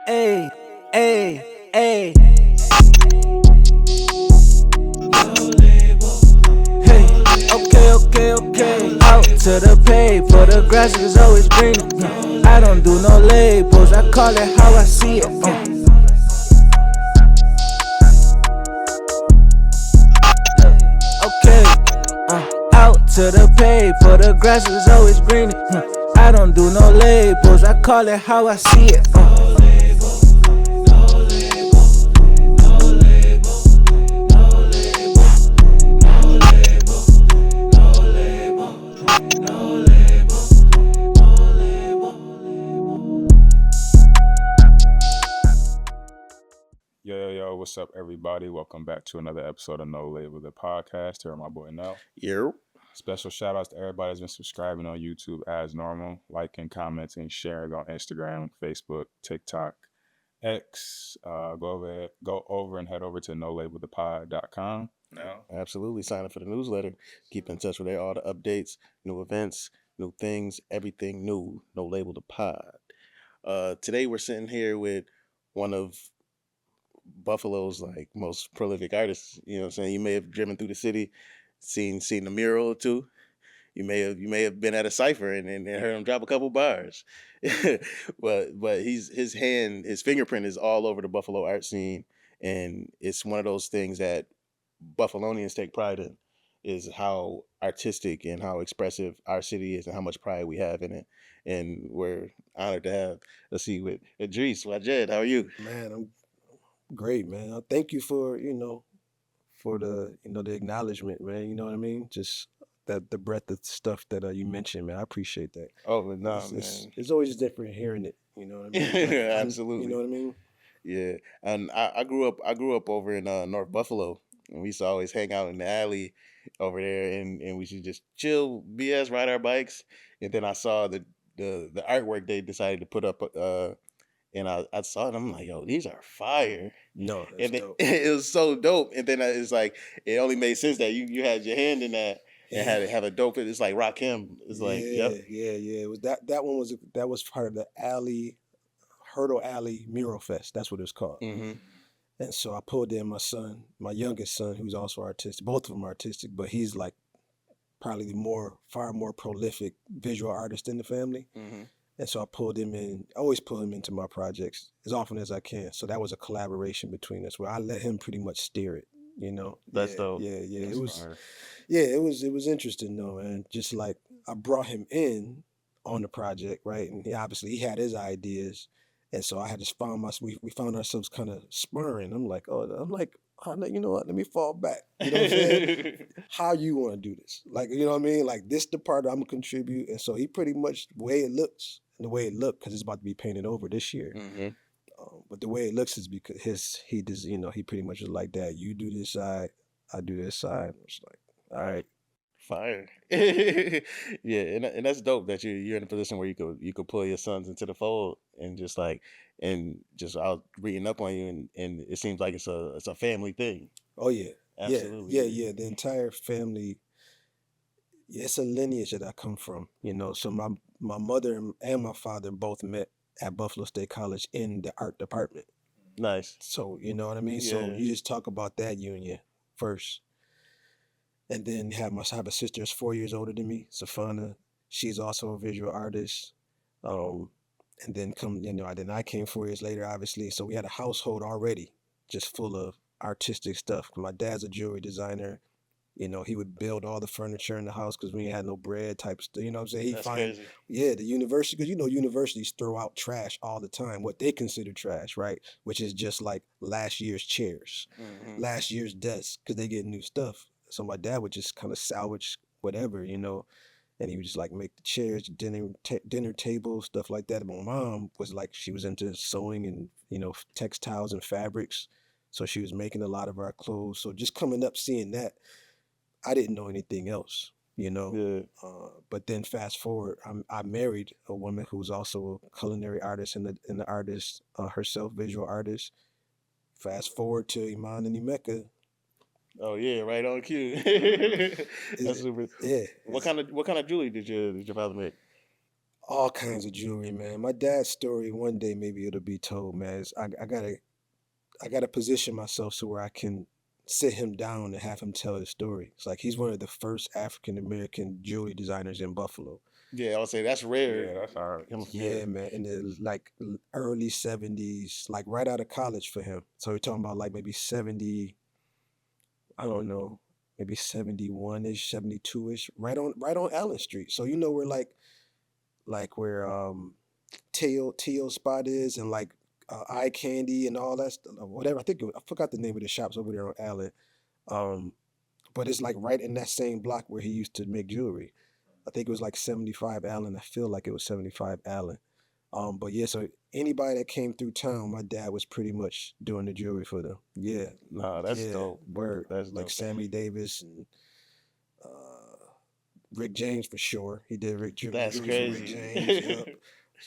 Hey, hey, hey. Hey, okay. Out to the pay, for the grass is always greener. I don't do no labels, I call it how I see it. Okay, out to the pay, for the grass is always greener. I don't do no labels, I call it how I see it. Yo, what's up, everybody? Welcome back to another episode of No Label, the podcast. Here, my boy Nell. Yep. Special shout outs to everybody that's been subscribing on YouTube as normal, liking, commenting, sharing on Instagram, Facebook, TikTok, X. Go over and head over to nolabelthepod.com. No. Absolutely. Sign up for the newsletter. Keep in touch with all the updates, new events, new things, everything new. No Label the Pod. Today we're sitting here with one of Buffalo's most prolific artists. You know what I'm saying? You may have driven through the city, seen a mural or two. You may have been at a cipher and heard him drop a couple bars. but his fingerprint is all over the Buffalo art scene, and it's one of those things that Buffalonians take pride in, is how artistic and how expressive our city is and how much pride we have in it. And we're honored to have, with EDREYS WAJED. How are you? Man, I'm great, man. Thank you for for the acknowledgement, man. You know what I mean? Just that the breadth of stuff that you mentioned, man. I appreciate that. Oh, no, It's always different hearing it. You know what I mean? Absolutely. You know what I mean? Yeah, and I grew up over in North Buffalo, and we used to always hang out in the alley over there, and we should just chill, BS, ride our bikes. And then I saw the artwork they decided to put up, and I saw it. I'm like, yo, these are fire. No, that's And dope. it was so dope. And then it's like it only made sense that you had your hand in that and had to have a dope. It's like Rakim. It's like, yeah, yep. yeah. It was that was part of the Hurdle Alley Mural Fest. That's what it was called. Mm-hmm. And so I pulled in my youngest son, who's also artistic. Both of them are artistic, but he's like probably far more prolific visual artist in the family. Mm-hmm. And so I pulled him in. I always pull him into my projects as often as I can. So that was a collaboration between us where I let him pretty much steer it. You know, That's dope. Yeah. That's It was, fire. yeah, it was interesting though, man. Just like I brought him in on the project, right? And he had his ideas, and so I had to we found ourselves kind of sparring. I'm like, oh, you know what? Let me fall back. You know what I'm saying? How you want to do this? Like, you know what I mean? Like this the part I'm gonna contribute, and so he pretty much the way it looks and the way it looked because it's about to be painted over this year. Mm-hmm. But the way it looks is because he pretty much was like that. You do this side, I do this side. It's like, all right. Fire. Yeah, and that's dope that you're in a position where you could pull your sons into the fold and just I was reading up on you and it seems like it's a family thing. Oh yeah. Absolutely. Yeah. The entire family. Yeah, it's a lineage that I come from. So my mother and my father both met at Buffalo State College in the art department. Nice. So you know what I mean. So Yeah. you just talk about that union first, and then have a sister that's 4 years older than me, Safana. She's also a visual artist. And then then I came 4 years later, obviously. So we had a household already just full of artistic stuff. My dad's a jewelry designer. He would build all the furniture in the house because we ain't had no bread type stuff. You know what I'm saying? That's crazy. Yeah, the university, because universities throw out trash all the time, what they consider trash, right? Which is just like last year's chairs, Mm-hmm. last year's desks, because they get new stuff. So my dad would just kind of salvage whatever, and he would just like make the chairs, dinner tables, stuff like that. And my mom was like, she was into sewing and, textiles and fabrics. So she was making a lot of our clothes. So just coming up, seeing that, I didn't know anything else, Yeah. But then fast forward, I married a woman who's also a culinary artist and the artist herself, visual artist. Fast forward to Iman and Emeka. Oh yeah, right on cue. That's super. Yeah. What kind of jewelry did your father make? All kinds of jewelry, man. My dad's story, one day maybe it'll be told, man. I gotta position myself so where I can sit him down and have him tell his story. It's like he's one of the first African American jewelry designers in Buffalo. Yeah, I would say that's rare. Yeah, that's hard. Yeah, man, in the like early 70s, like right out of college for him. So we're talking about like maybe 70, I don't know, maybe 71-ish, 72-ish, right on Allen Street. So you know where like where Teal spot is, and like Eye Candy and all that stuff, whatever. I forgot the name of the shops over there on Allen. But it's like right in that same block where he used to make jewelry. I think it was like 75 Allen. I feel like it was 75 Allen. But yeah, so anybody that came through town, my dad was pretty much doing the jewelry for them. Yeah, Nah, that's yeah, dope. word. That's Like dope. Sammy Davis and Rick James for sure. He did That's jewelry for Rick crazy. James. Yep.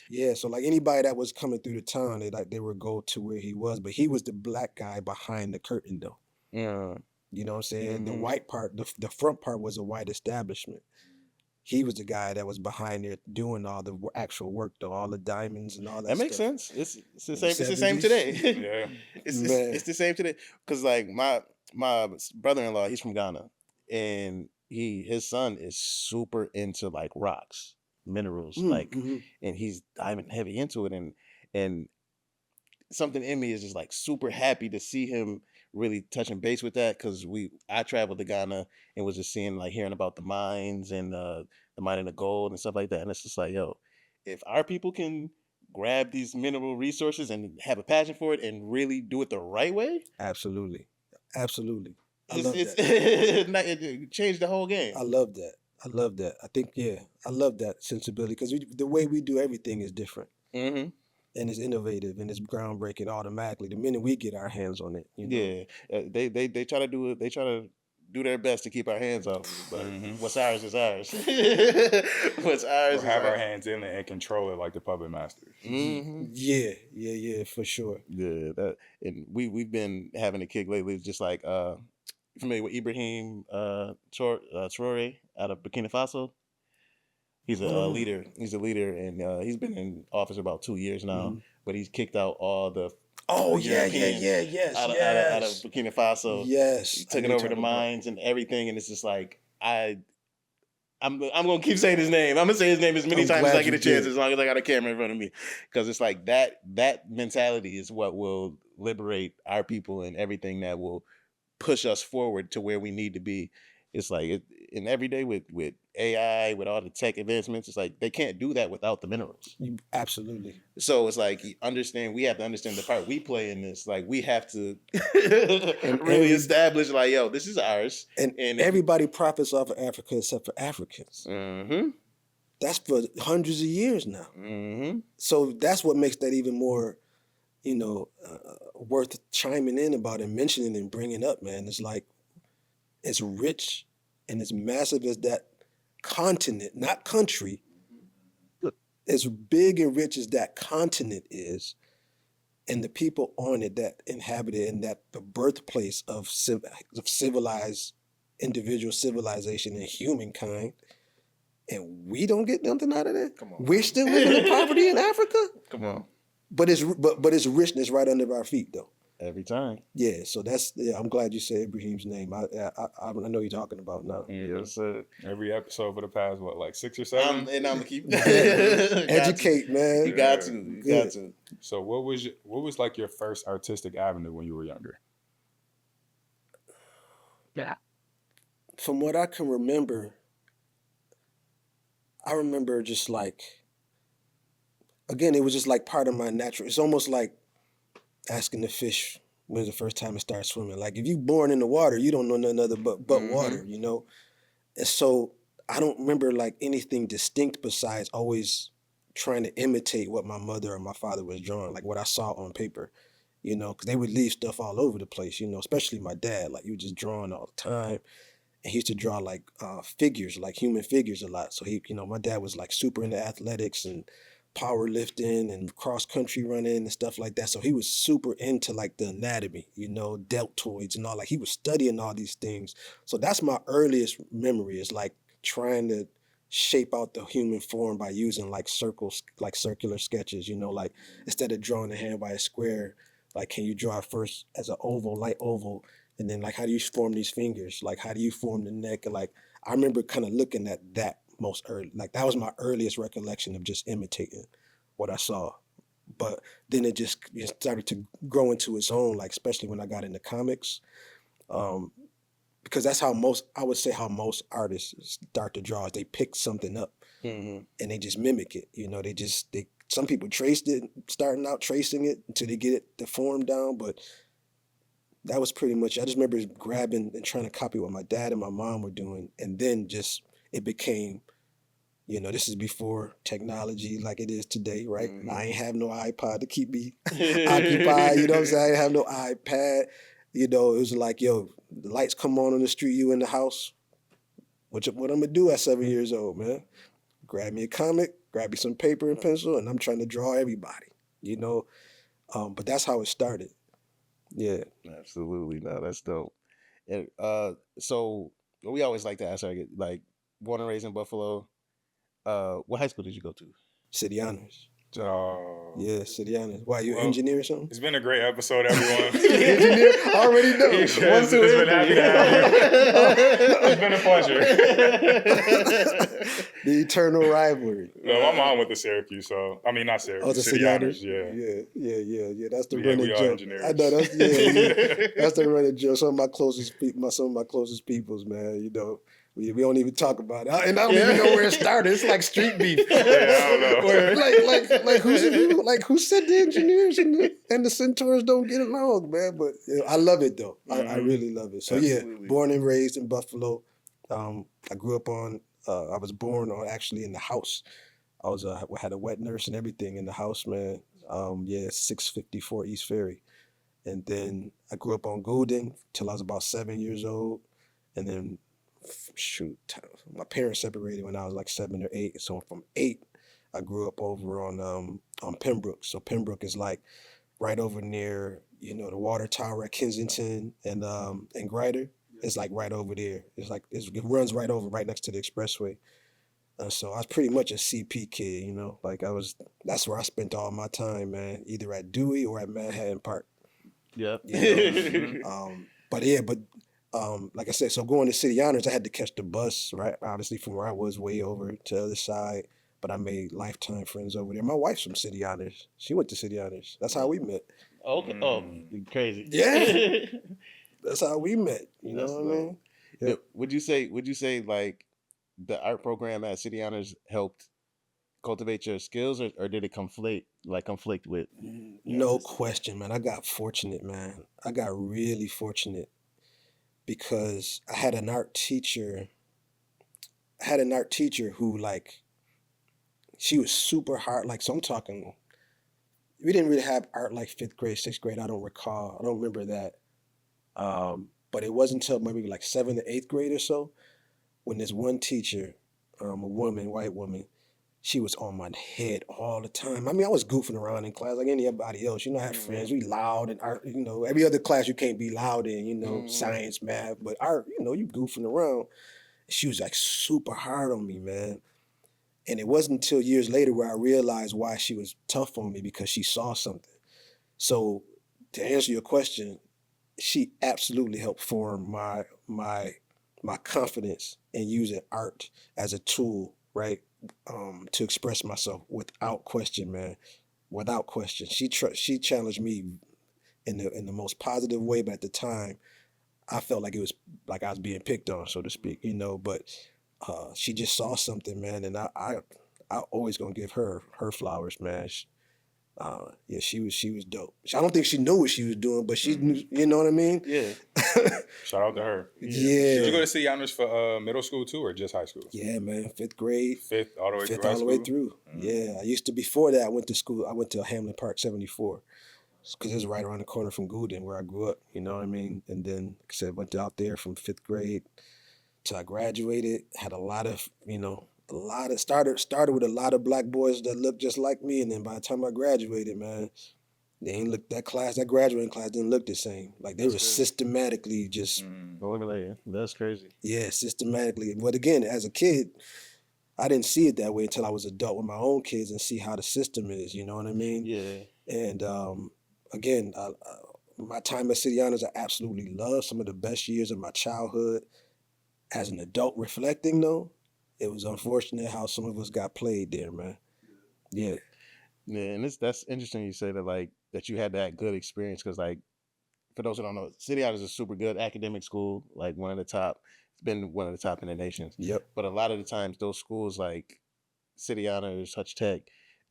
Yeah, so like anybody that was coming through the town, they would go to where he was. But he was the black guy behind the curtain, though. Yeah. You know what I'm saying? The Mhm. white part, the front part was a white establishment. He was the guy that was behind there doing all the actual work, though, all the diamond and all that That makes stuff. sense. It's the In same. the It's the same 70s. today. Yeah. Man. It's the same today. Cause like my brother-in-law, he's from Ghana, and his son is super into like rocks, minerals, like, Mhm. and he's diving heavy into it, and something in me is just like super happy to see him really touching base with that, because I traveled to Ghana and was just seeing, like, hearing about the mines and the mining of gold and stuff like that, and it's just like, yo, if our people can grab these mineral resources and have a passion for it and really do it the right way, Absolutely. Absolutely. I it's love that. it changed the whole game. I love that. I love that. I think, yeah, I love that sensibility because the way we do everything is different Mm-hmm. and it's innovative and it's groundbreaking automatically the minute we get our hands on it. You know? Yeah, they try to do it. They try to do their best to keep our hands off it, but Mhm. what's ours is ours. What's ours Or is have our ours. hands in it and contror it like the puppet masters. Mm-hmm. Yeah, for sure. Yeah, and we've been having a kick lately. Just like you familiar with Ibrahim Traore out of Burkina Faso? He's a leader. He's a leader, and he's been in office about 2 years now. Mhm. But he's kicked out all the Oh, Europeans yes, out of yes. Burkina Faso. Yes. He's I taking know over you're the talking about. mines and everything, and it's just like I'm gonna keep saying his name. I'm gonna say his name as many I'm times as glad I get you a chance, did. as long as I got a camera in front of me, because it's like that mentality is what will liberate our people and everything that will push us forward to where we need to be. It's like and every day with AI, with all the tech advancements, it's like they can't do that without the minerals. Absolutely. So it's like we have to understand the part we play in this. Like we have to And really establish, like, yo, this is ours. And everybody profits off of Africa except for Africans. Mm-hmm. That's for hundreds of years now. Mm-hmm. So that's what makes that even more, worth chiming in about and mentioning and bringing up, man. It's like, it's rich and as massive as that continent, not country, as big and rich as that continent is, and the people on it that inhabit it, and that the birthplace of civilized individual civilization and humankind, and we don't get nothing out of that. Come on. We're still living in poverty in Africa, Come on. but it's richness right under our feet, though. Every time. Yeah, so I'm glad you said Ibrahim's name. I know you're talking about now. Yes, sir. Every episode for the past, 6 or 7? And I'm gonna keep Educate, man. You got to. You Good. got to. So what was like your first artistic avenue when you were younger? From what I can remember, I remember just like, again, it was just like part of my natural. It's almost like asking the fish when's the first time it starts swimming. Like if you're born in the water, you don't know nothing other but water, you know? And so I don't remember like anything distinct besides always trying to imitate what my mother or my father was drawing, like what I saw on paper, because they would leave stuff all over the place, especially my dad. Like he was just drawing all the time. And he used to draw like figures, like human figures a lot. So my dad was like super into athletics and powerlifting and cross country running and stuff like that. So he was super into like the anatomy, deltoids and all. Like he was studying all these things. So that's my earliest memory, is like trying to shape out the human form by using like circles, like circular sketches, you know, like instead of drawing the hand by a square, like can you draw it first as an oval, light oval, and then like how do you form these fingers? Like how do you form the neck? And like I remember kind of looking at that most early, like that was my earliest recollection of just imitating what I saw. But then it just started to grow into its own, like especially when I got into comics. Um, because that's how I would say how most artists start to draw is they pick something up Mm-hmm. and they just mimic it. You know, some people traced it, starting out tracing it until they get it the form down. But that was pretty much, I just remember grabbing and trying to copy what my dad and my mom were doing. And then just, it became, you know, this is before technology like it is today, right? Mhm. I ain't have no iPod to keep me occupied, you know what I'm saying? I didn't have no iPad. You know, it was like, yo, the lights come on the street, you in the house. What I'm gonna do at 7 years old, man? Grab me a comic, grab me some paper and pencil, and I'm trying to draw everybody, you know? But that's how it started. Yeah. Absolutely. No, that's dope. And so we always like to ask her, like, born and raised in Buffalo. What high school did you go to? City honors. Oh. Yeah, city honors. Why, you Well, engineer or something? It's been a great episode, everyone. Engineer? I already know. It's been happy to have you. It's been a pleasure. The eternal rivalry. No, my mom went to Syracuse, so I mean not Oh, Syracuse, the City city Honors. honors? Yeah. Yeah. That's the Yeah, running we are joke. engineers. I know that's that's the running joke. Some of my closest peoples, man. You know, we don't even talk about it, and I don't even know where it started. It's like street beef. Yeah, I don't know. Where, who said the engineers and the centaurs don't get along, man? But you know, I love it though. I really love it. So Absolutely. yeah, born and raised in Buffalo. I grew up on. I was born on actually in the house. I had a wet nurse and everything in the house, man. 654 East Ferry. And then I grew up on Golden till I was about 7 years old. And then, my parents separated when I was like 7 or 8. So from 8, I grew up over on Pembroke. So Pembroke is like right over near, you know, the water tower at Kensington and Greider. It's like right over there. It runs right next to the expressway. So I was pretty much a CP kid, you know, like that's where I spent all my time, man, either at Dewey or at Manhattan Park. Yep. You know? Like I said, so going to City Honors, I had to catch the bus, right? Obviously from where I was way over to the other side, but I made lifetime friends over there. My wife's from City Honors. She went to City Honors. That's how we met. Okay. Oh, crazy. Yeah. That's how we met. You know That's what I dope. mean? Yeah. Would you say like the art program at City Honors helped cultivate your skills, or did it conflict with? No question, man. I got fortunate, man. I got really fortunate because I had an art teacher. Who like, she was super hard. Like, so I'm talking, we didn't really have art like 5th grade, 6th grade. I don't recall. I don't remember that. But it wasn't until maybe like 7th or 8th grade or so when this one teacher, a woman, white woman, she was on my head all the time. I mean, I was goofing around in class like anybody else. You know, I had friends. We loud and art. You know, every other class you can't be loud in. You know, science, math, but art. You know, you goofing around. She was like super hard on me, man. And it wasn't until years later where I realized why she was tough on me, because she saw something. So to answer your question, she absolutely helped form my confidence in using art as a tool, right? To express myself without question, man. Without question. She challenged me in the most positive way, but at the time, I felt like it was like I was being picked on, so to speak, you know. But she just saw something, man, and I always gonna give her flowers, man. She was dope. I don't think she knew what she was doing, but she knew, you know what I mean? Yeah. Shout out to her. Yeah. Did you go to City Honors for middle school too, or just high school? Yeah, man. 5th grade. 5th all the way through high all the school? way through. Yeah. I used to, before that, I went to Hamlin Park 74. Because it was right around the corner from Gooden where I grew up, you know what I mean? And then, like I said, went out there from 5th grade till I graduated. Had started with a lot of black boys that looked just like me. And then by the time I graduated, man, that graduating class didn't look the same. Like they were systematically just, That's crazy. systematically. But again, as a kid, I didn't see it that way until I was adult with my own kids and see how the system is. You know what I mean? Yeah. And again, my time at City Honors, I absolutely love some of the best years of my childhood. As an adult reflecting, though, it was unfortunate how some of us got played there, man. Yeah. Yeah, and that's interesting you say that, like, that you had that good experience, because, like, for those who don't know, City Honors is a super good academic school, like one of the top. It's been one of the top in the nation. Yep. But a lot of the times, those schools like City Honors, Touch Tech,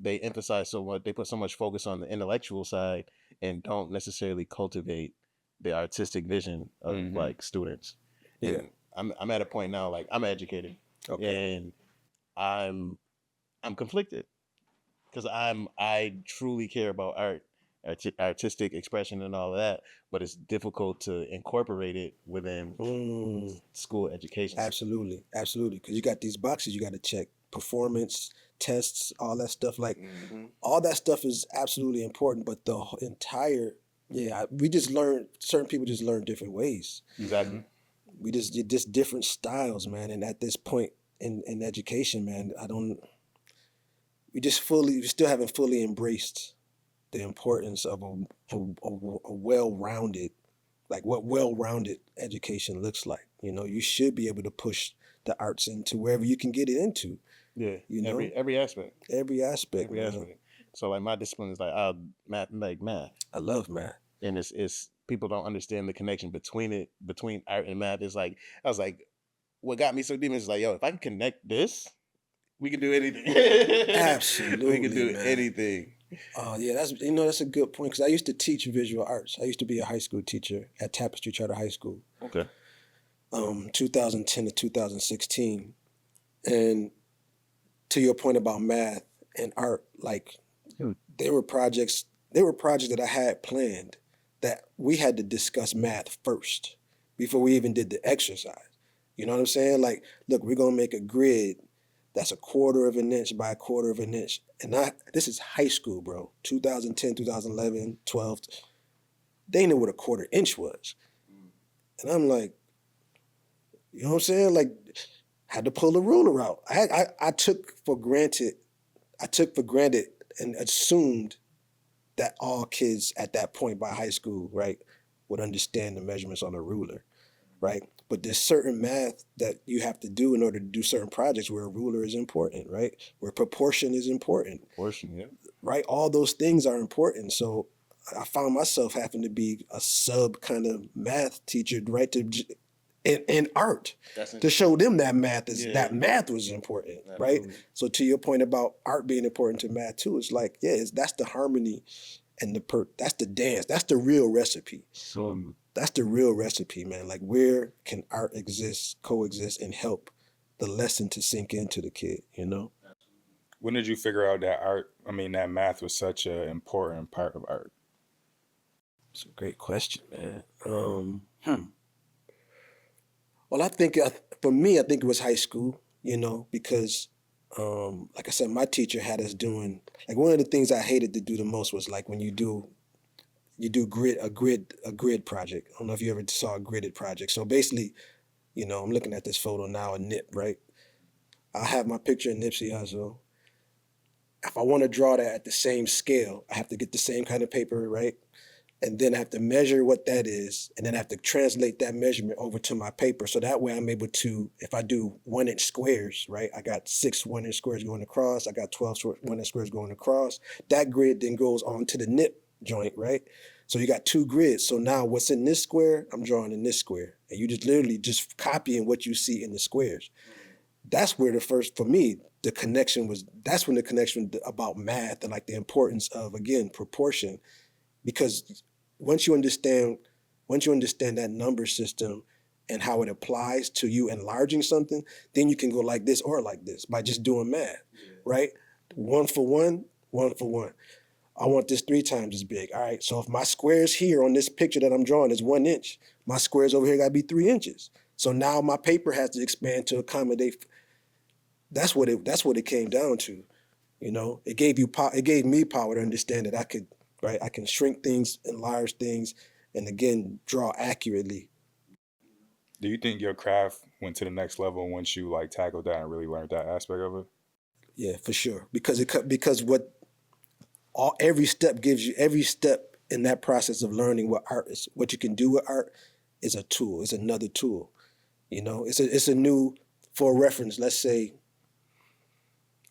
they emphasize so much. They put so much focus on the intellectual side and don't necessarily cultivate the artistic vision of like students. Yeah. And I'm at a point now, like, I'm educated, Okay. and I'm conflicted, because I truly care about art, artistic expression, and all of that, but it's difficult to incorporate it within school education. Absolutely, absolutely. Because you got these boxes you got to check: performance, tests, all that stuff. Like all that stuff is absolutely important. But the entire, we just learn. Certain people just learn different ways. Exactly. We just different styles, man. And at this point in education, man, we still haven't fully embraced the importance of a well-rounded, like what well-rounded education looks like. You know, you should be able to push the arts into wherever you can get it into. Yeah, you know, every aspect. Every aspect. So like my discipline is like math. I love math, and it's people don't understand the connection between art and math. It's like I was like, what got me so deep is like, yo, if I can connect this, we can do anything. Absolutely, we can do man. anything. Oh yeah, that's a good point, because I used to teach visual arts. I used to be a high school teacher at Tapestry Charter High School. Okay. 2010 to 2016, and to your point about math and art, like there were projects that I had planned that we had to discuss math first before we even did the exercise. You know what I'm saying? Like, look, we're gonna make a grid that's 1/4 of an inch by 1/4 of an inch. And this is high school, bro. 2010, 2011, 12. They knew what 1/4 inch was. And I'm like, you know what I'm saying? Like, had to pull the ruler out. I took for granted and assumed that all kids at that point by high school, right, would understand the measurements on a ruler, right? But there's certain math that you have to do in order to do certain projects where a ruler is important, right? Where proportion is important. Proportion, yeah. Right? All those things are important. So I found myself having to be a sub kind of math teacher, right? In art, to show them that math was important, right? So to your point about art being important to math too, it's like, that's the harmony and that's the dance. That's the real recipe. That's the real recipe, man. Like, where can art coexist, and help the lesson to sink into the kid, you know? When did you figure out that math was such an important part of art? It's a great question, man. Well, I think for me, I think it was high school, you know, because like I said, my teacher had us doing, like, one of the things I hated to do the most was like when you do a grid project. I don't know if you ever saw a gridded project. So basically, you know, I'm looking at this photo now, a nip, right? I have my picture in Nipsey Hussle. If I want to draw that at the same scale, I have to get the same kind of paper, right? And then I have to measure what that is, and then I have to translate that measurement over to my paper. So that way I'm able to, if I do 1-inch squares, right? I got 6 1-inch squares going across. I got 12 1-inch squares going across. That grid then goes on to the nip joint, right? So you got 2 grids. So now what's in this square, I'm drawing in this square. And you just literally just copying what you see in the squares. That's where for me, that's when the connection about math and like the importance of, again, proportion. Because once you understand that number system and how it applies to you enlarging something, then you can go like this or like this by just doing math, right? 1 for 1, 1 for 1. I want this 3 times as big. All right, so if my squares here on this picture that I'm drawing is 1 inch, my squares over here gotta be 3 inches. So now my paper has to expand to accommodate. That's what it came down to, you know. It gave me power to understand that I can shrink things, enlarge things, and again, draw accurately. Do you think your craft went to the next level once you like tackled that and really learned that aspect of it? Yeah, for sure. Because what every step gives you, every step in that process of learning what art is, what you can do with art, is a tool. It's another tool. You know, it's a new, for reference, let's say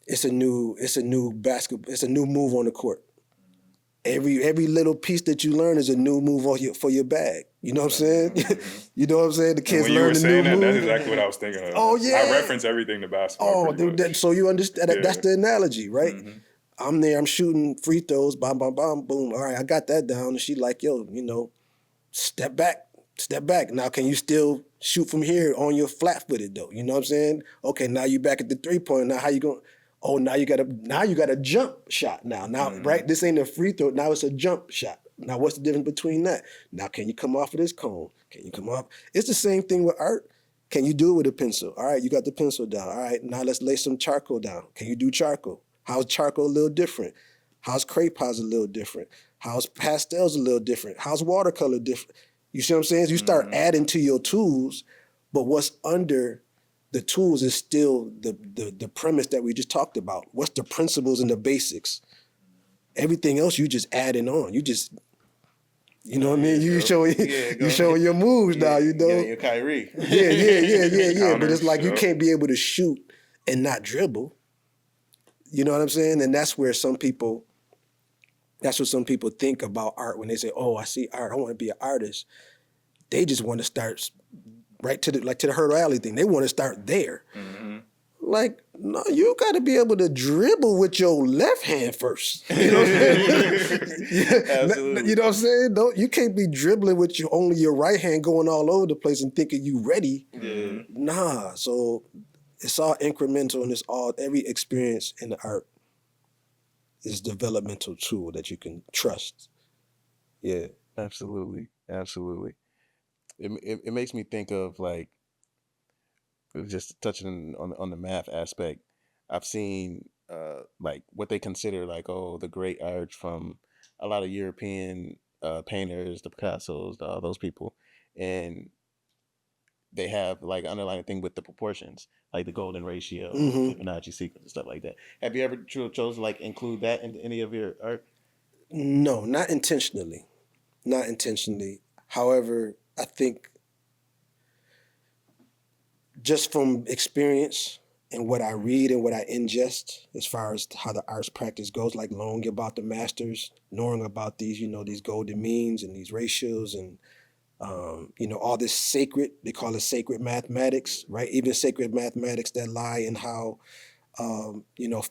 it's a new basketball, it's a new move on the court. Every little piece that you learn is a new move for your bag. You know what I'm saying? You know what I'm saying? The And kids when you were learn the new saying that, move. that's exactly what I was thinking of. Oh, yeah. I reference everything to basketball. Oh, so you understand? Yeah. That's the analogy, right? Mhm. I'm there, I'm shooting free throws, bam, bam, bam, boom. All right, I got that down. And she like, yo, you know, step back. Now, can you still shoot from here on your flat-footed though? You know what I'm saying? Okay, now you back at the three-point. Now how you going? Oh, now you got a jump shot now. Right? This ain't a free throw. Now it's a jump shot. Now what's the difference between that? Now can you come off of this cone? Can you come off? It's the same thing with art. Can you do it with a pencil? All right, you got the pencil down. All right, now let's lay some charcoal down. Can you do charcoal? How's charcoal a little different? How's crepe a little different? How's pastels a little different? How's watercolor different? You see what I'm saying? You start adding to your tools, but what's under the tools is still the premise that we just talked about. What's the principles and the basics? Everything else you just adding on. You just, you know what I mean? You showing your moves now, you know? Your Kyrie. Yeah. But it's like you Yep. can't be able to shoot and not dribble. You know what I'm saying? And that's what some people think about art when they say, oh, I see art, I want to be an artist. They just want to start right to the Hurdle Alley thing. They want to start there. Like, no, you got to be able to dribble with your left hand first. You know what I'm saying? Absolutely. You know what I'm saying? You can't be dribbling with only your right hand going all over the place and thinking you ready. Yeah. Nah, so it's all incremental, and every experience in the art is a developmental tool that you can trust. Yeah. Absolutely. It makes me think of like, just touching on the math aspect. I've seen like what they consider like, oh, the great art from a lot of European painters, the Picassos, all those people, and they have like underlying thing with the proportions, like the golden ratio, Fibonacci sequence, and stuff like that. Have you ever chosen to like include that in any of your art? No, not intentionally. However, I think just from experience and what I read and what I ingest, as far as how the arts practice goes, like knowing about the masters, knowing about these, these golden means and these ratios and, all this sacred, they call it sacred mathematics, right? Even sacred mathematics that lie in how,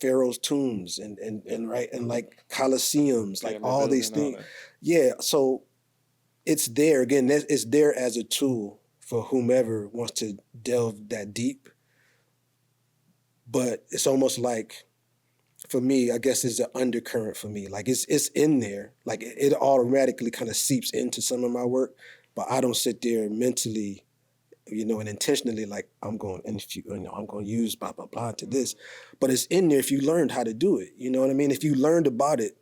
Pharaoh's tombs and right, and like Colosseums, like all these things. Yeah, so it's there, again, it's there as a tool for whomever wants to delve that deep. But it's almost like, for me, I guess it's an undercurrent for me. Like it's in there. Like it automatically kind of seeps into some of my work, but I don't sit there mentally, and intentionally like I'm going to use blah blah blah to this. But it's in there if you learned how to do it. You know what I mean? If you learned about it,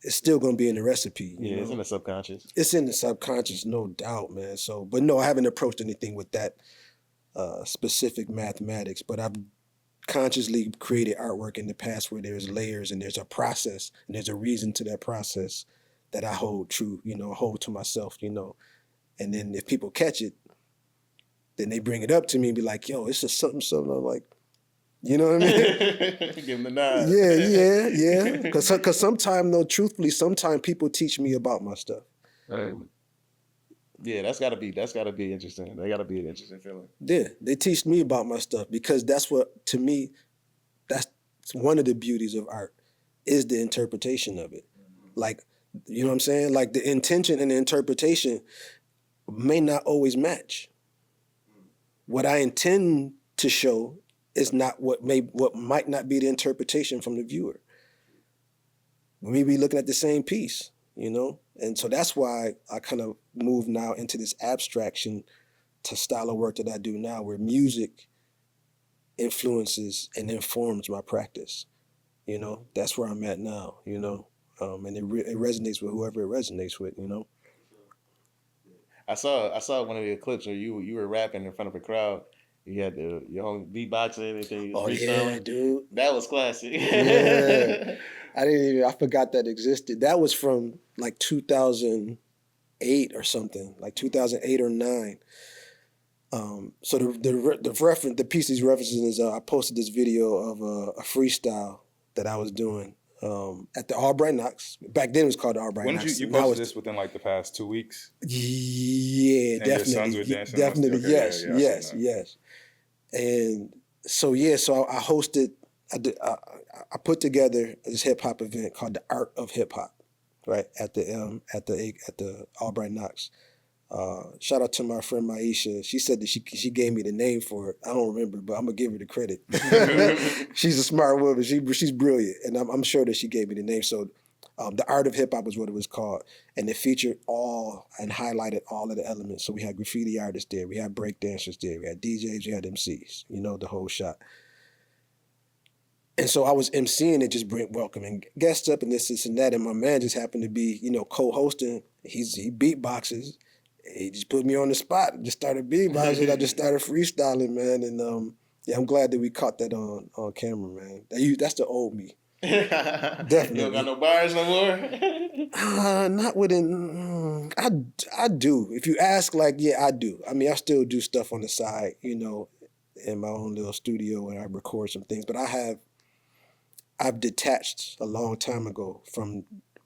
it's still going to be in the recipe. Yeah, it's in the subconscious. It's in the subconscious, no doubt, man. So, but no, I haven't approached anything with that specific mathematics, but I've consciously created artwork in the past where there's layers and there's a process and there's a reason to that process that I hold true, hold to myself, and then if people catch it, then they bring it up to me and be like, yo, it's just something. I'm like, you know what I mean? Give them the nod. Yeah. Because sometimes, though, truthfully, sometimes people teach me about my stuff. Yeah, that's gotta be interesting. That gotta be an interesting feeling. Yeah, they teach me about my stuff because that's what, to me, that's one of the beauties of art is the interpretation of it. Like, you know what I'm saying? Like the intention and the interpretation may not always match. What I intend to show is not what might not be the interpretation from the viewer. We may be looking at the same piece, And so that's why I kind of move now into this abstraction to style of work that I do now, where music influences and informs my practice. That's where I'm at now, and it resonates with whoever it resonates with, I saw one of your clips where you were rapping in front of a crowd. You had your own beatboxing and things. Oh yeah, dude. That was classic. Yeah. I forgot that existed. That was from like 2008 or something, like 2008 or 9. So the piece he's referencing is I posted this video of a freestyle that I was doing at the Albright Knox. Back then it was called the Albright When Knox. you Now posted it's this within like the past 2 weeks? yeah, And your sons were definitely, dancing? definitely, Okay, yes, yeah, I seen that. yes. And so I hosted. I put together this hip hop event called the Art of Hip Hop, right at the Albright Knox. Shout out to my friend Maisha. She said that she gave me the name for it. I don't remember, but I'm gonna give her the credit. She's a smart woman. She's brilliant, and I'm sure that she gave me the name. So, the Art of Hip Hop is what it was called, and it featured all and highlighted all of the elements. So we had graffiti artists there, we had break dancers there, we had DJs, we had MCs. You know, the whole shot. And so I was emceeing it, just welcoming guests up and this and that. And my man just happened to be, co-hosting. He beatboxes. He just put me on the spot. Just started beatboxing. I just started freestyling, man. And yeah, I'm glad that we caught that on camera, man. That's the old me. Definitely. You don't got no bars no more? Not within. I do. If you ask, like, yeah, I do. I mean, I still do stuff on the side, in my own little studio, and I record some things. But I've detached a long time ago from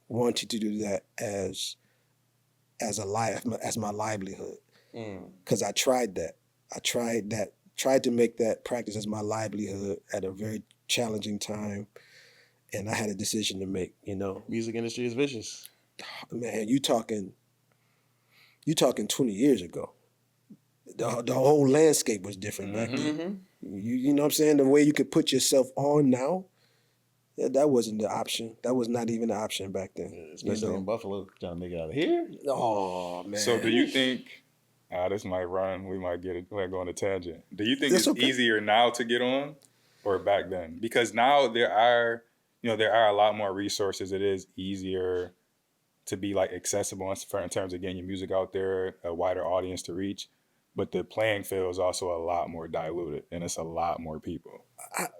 wanting to do that as my livelihood. Because I tried that. Tried to make that practice as my livelihood at a very challenging time. And I had a decision to make, Music industry is vicious. Man, you talking 20 years ago. The whole landscape was different back then. You know what I'm saying? The way you could put yourself on now, that wasn't the option. That was not even an option back then. Yeah, especially in Buffalo, trying to make it out of here. Oh, man. So do you think, this might run, we might go on a tangent. Do you think That's it's okay. easier now to get on or back then? Because now there are a lot more resources. It is easier to be like accessible in terms of getting your music out there, a wider audience to reach. But the playing field is also a lot more diluted, and it's a lot more people.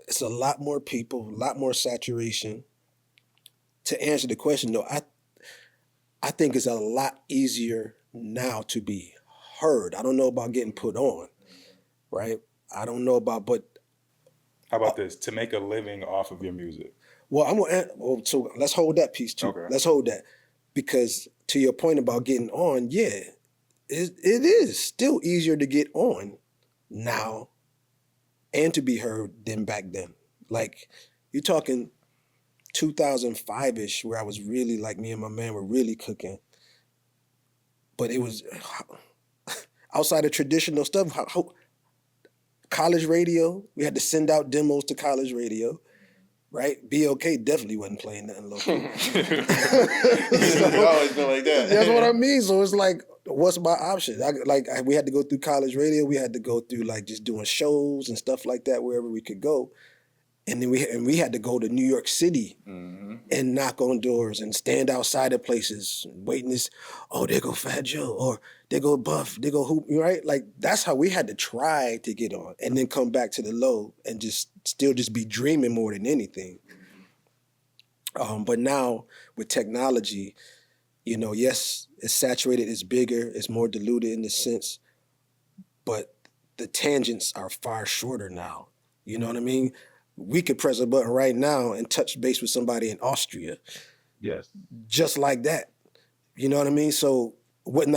It's a lot more people, a lot more saturation. To answer the question, though, I think it's a lot easier now to be heard. I don't know about getting put on, right? I don't know about, but... How about this? To make a living off of your music. Well, so let's hold that piece, too. Okay. Let's hold that. Because to your point about getting on, yeah, it is still easier to get on now and to be heard than back then. Like, you're talking 2005-ish, where I was really, like, me and my man were really cooking. But it was outside of traditional stuff. College radio, we had to send out demos to college radio, right? BOK definitely wasn't playing nothing local. It's always been like that. That's what I mean. So it's like, what's my option? We had to go through college radio. We had to go through like just doing shows and stuff like that wherever we could go. And then we had to go to New York City and knock on doors and stand outside of places waiting there go Fat Joe, or there go Buff, there go Hoop, right? Like, that's how we had to try to get on and then come back to the low and still be dreaming more than anything. But now with technology, yes, it's saturated, it's bigger, it's more diluted in the sense, but the tangents are far shorter now. You know what I mean? We could press a button right now and touch base with somebody in Austria. Yes. Just like that. You know what I mean? So whether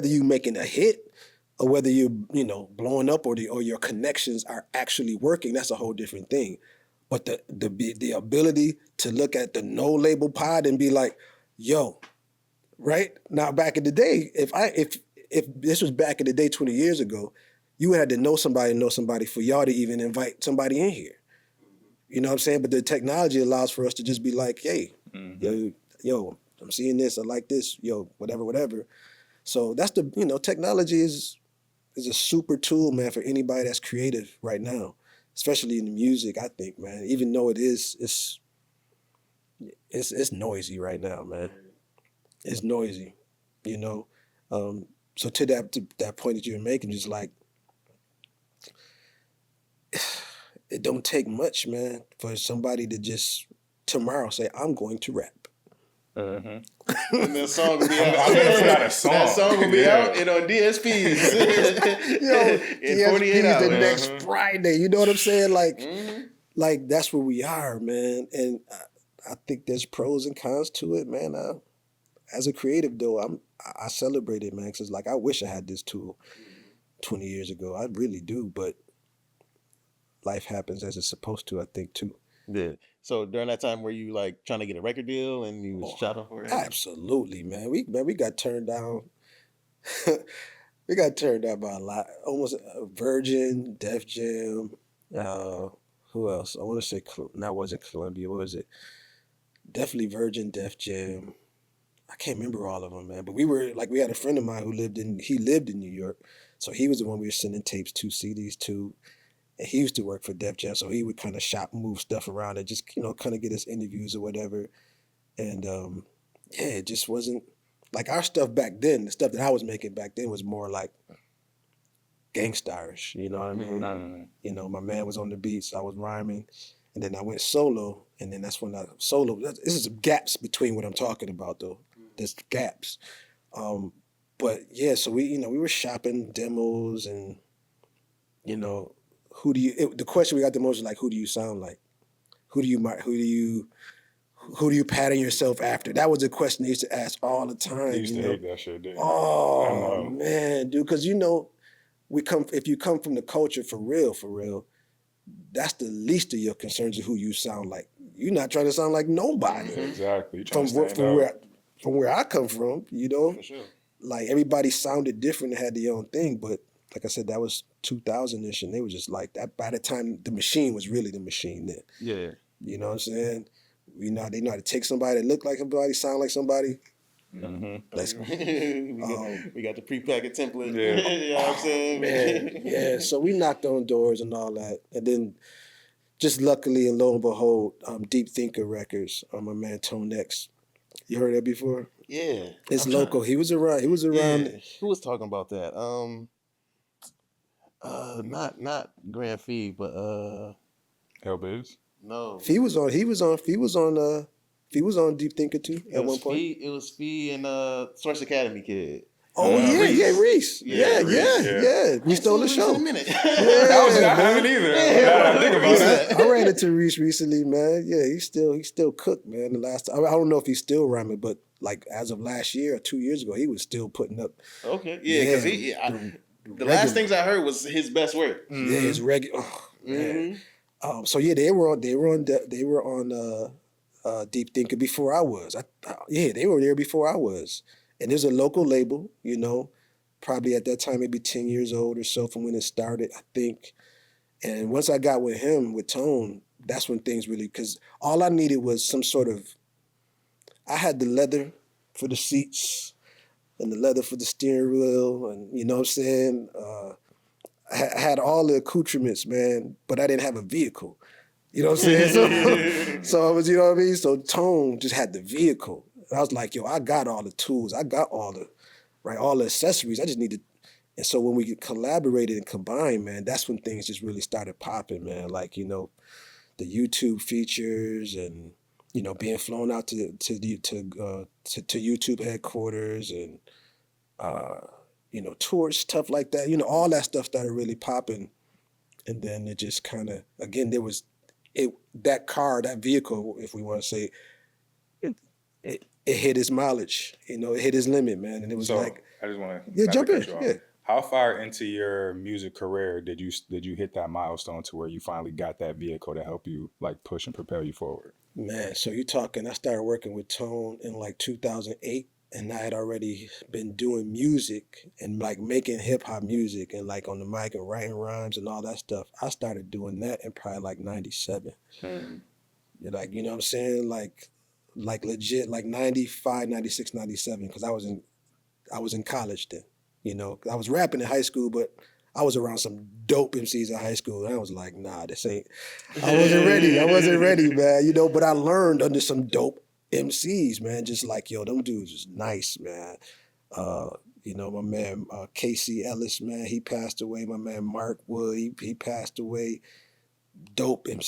you making a hit or whether you're, blowing up or your connections are actually working, that's a whole different thing. But the ability to look at the no label pod and be like, yo, right? Now back in the day, if this was back in the day 20 years ago, you had to know somebody for y'all to even invite somebody in here. You know what I'm saying? But the technology allows for us to just be like, hey, yo, I'm seeing this, I like this, yo, whatever. So that's technology is a super tool, man, for anybody that's creative right now, especially in the music, I think, man. Even though it's noisy right now, man. It's noisy, So to that point that you're making, just like it don't take much, man, for somebody to just tomorrow say, I'm going to rap. And the song will be out. I'm gonna put out a song. That song will be Yeah. out and on DSPs in 48 DSP's hours. the next Friday. You know what I'm saying? Like that's where we are, man. And I think there's pros and cons to it, man. As a creative, though, I celebrate it, man. Because like I wish I had this tool 20 years ago. I really do, but life happens as it's supposed to, I think, too. Yeah. So during that time, were you like trying to get a record deal and you was shouting for it? Absolutely, man. We got turned down. We got turned down by a lot. Almost Virgin, Def Jam. Who else? I want to say that wasn't Columbia. What was it? Definitely Virgin, Def Jam. I can't remember all of them, man. But we had a friend of mine who lived in New York, so he was the one we were sending tapes to, CDs to. And he used to work for Def Jam, so he would kind of move stuff around and just, kind of get us interviews or whatever. And it just wasn't like our stuff back then. The stuff that I was making back then was more like gangstarish, you know what I mean? My man was on the beats, I was rhyming, and then I went solo, and then that's when I solo. This is gaps between what I'm talking about, though. There's gaps. But yeah, so we were shopping demos and, the question we got the most is like, who do you sound like? Who do you pattern yourself after? That was the question they used to ask all the time. They used to hate that shit, didn't they? Oh man, dude, because if you come from the culture for real, that's the least of your concerns of who you sound like. You're not trying to sound like nobody. Exactly. From where I come from, For sure. like everybody sounded different and had their own thing, but like I said, that was 2000-ish, and they were just like that. By the time the machine was really the machine then. Yeah. You know what I'm saying? They know how to take somebody that look like somebody, sound like somebody. Let's go. We got the prepackaged template. Yeah. You know what I'm saying? Man, yeah. So we knocked on doors and all that, and then just luckily and lo and behold, Deep Thinker Records, my man Tone X. You heard that before? Yeah. It's local. He was around. Yeah. Who was talking about that? Not Grand Fee, but Hellbiz? no. He was on Deep Thinker too at one point. It was Fee and Source Academy kid. Oh Reese. Yeah. We stole the show. In a minute. That was not having either. I think about that. I ran into Reese recently, man. Yeah, he still cooked, man. The last I don't know if he's still rhyming, but like as of last year or 2 years ago, he was still putting up. Okay, yeah, because the last things I heard was his best work. Yeah, his regular. Oh, man. So yeah, they were on Deep Thinker before I was. They were there before I was. And there's a local label, probably at that time maybe 10 years old or so from when it started, I think. And once I got with him, with Tone, that's when things really, because all I needed was some sort of, I had the leather for the seats and the leather for the steering wheel, and you know what I'm saying? I had all the accoutrements, man, but I didn't have a vehicle. You know what I'm saying? So I was, you know what I mean? So Tone just had the vehicle. I was like, I got all the tools. I got all the accessories. I just need to. And so when we collaborated and combined, man, that's when things just really started popping, man. Like, the YouTube features and, being flown out to YouTube headquarters and, tours, stuff like that. All that stuff started really popping. And then it just kind of, again, there was that vehicle, if we want to say, it hit his mileage, it hit his limit, man. And it was I just want to jump in. Yeah. How far into your music career did you hit that milestone to where you finally got that vehicle to help you like push and propel you forward? Man, so you're talking, I started working with Tone in like 2008, and I had already been doing music and like making hip hop music and like on the mic and writing rhymes and all that stuff. I started doing that in probably like 97. Like, you know what I'm saying? Like legit, like 95, 96, 97, because I was in college then. I was rapping in high school, but I was around some dope MCs in high school, and I was like, nah, this ain't. I wasn't ready, man. But I learned under some dope MCs, man. Just like, them dudes was nice, man. You know, my man Casey Ellis, man, he passed away. My man Mark Wood, he passed away. Dope and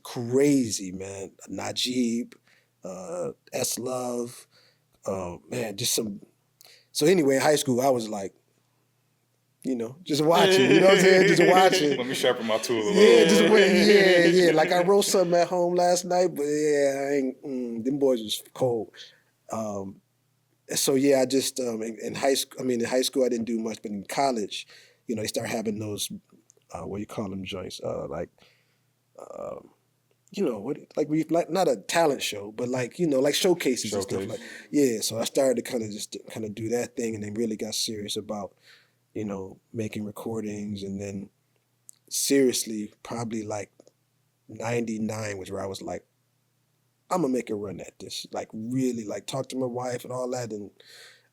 crazy, man. Najib, S Love, man, just some. So anyway, in high school, I was like, you know, just watching. You know what I'm saying? Just watching. Let me sharpen my tool a little. Yeah, just wait. Yeah. Like I wrote something at home last night, but yeah, I ain't. Them boys was cold. So yeah, I just in high school. I mean, in high school I didn't do much, but in college, you know, they start having those what do you call them joints? You know what? Like not a talent show, but like you know, like showcases and stuff like. Yeah, so I started to kind of do that thing, and then really got serious about, you know, making recordings, and then seriously, probably like 99 was where I was like, I'm gonna make a run at this. Like really, like talk to my wife and all that, and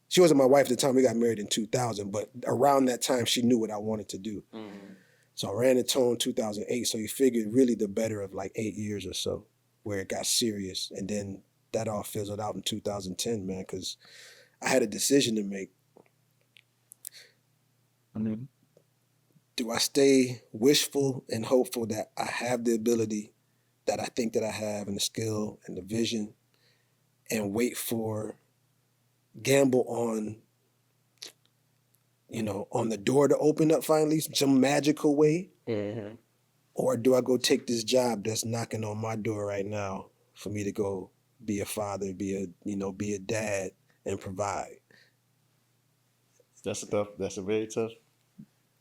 she wasn't my wife at the time. We got married in 2000, but around that time, she knew what I wanted to do. Mm-hmm. So I ran into in 2008. So you figured really the better of like 8 years or so, where it got serious, and then that all fizzled out in 2010, man, because I had a decision to make. Do I stay wishful and hopeful that I have the ability that I think that I have, and the skill and the vision, and wait for, gamble on, you know, on the door to open up finally, some magical way? Mm-hmm. Or do I go take this job that's knocking on my door right now for me to go be a father, be a dad, and provide? That's a very tough.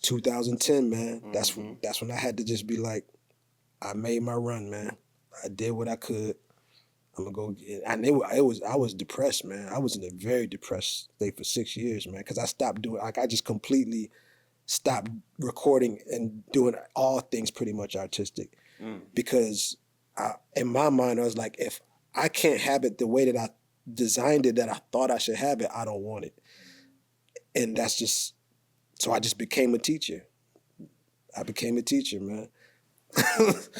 2010, man. Mm-hmm. That's when I had to just be like, I made my run, man. I did what I could. I'm gonna go. And I was depressed, man. I was in a very depressed state for 6 years, man, because I stopped doing. Like I just completely stopped recording and doing all things pretty much artistic, because in my mind I was like, if I can't have it the way that I designed it, that I thought I should have it, I don't want it. And that's just. So I just became a teacher. I became a teacher, man. It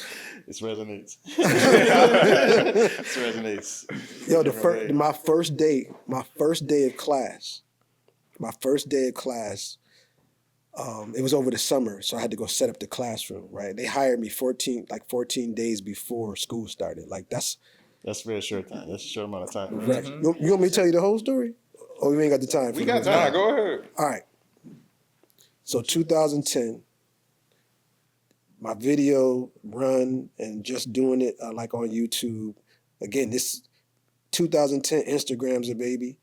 resonates. It resonates. Yo, my first day of class, it was over the summer, so I had to go set up the classroom, right? They hired me 14 days before school started. Like that's a very short time. That's a short amount of time. Right. Mm-hmm. You want me to tell you the whole story? Or you ain't got the time? We got time. Go ahead. All right. So 2010, my video run and just doing it like on YouTube. Again, this 2010, Instagram's a baby,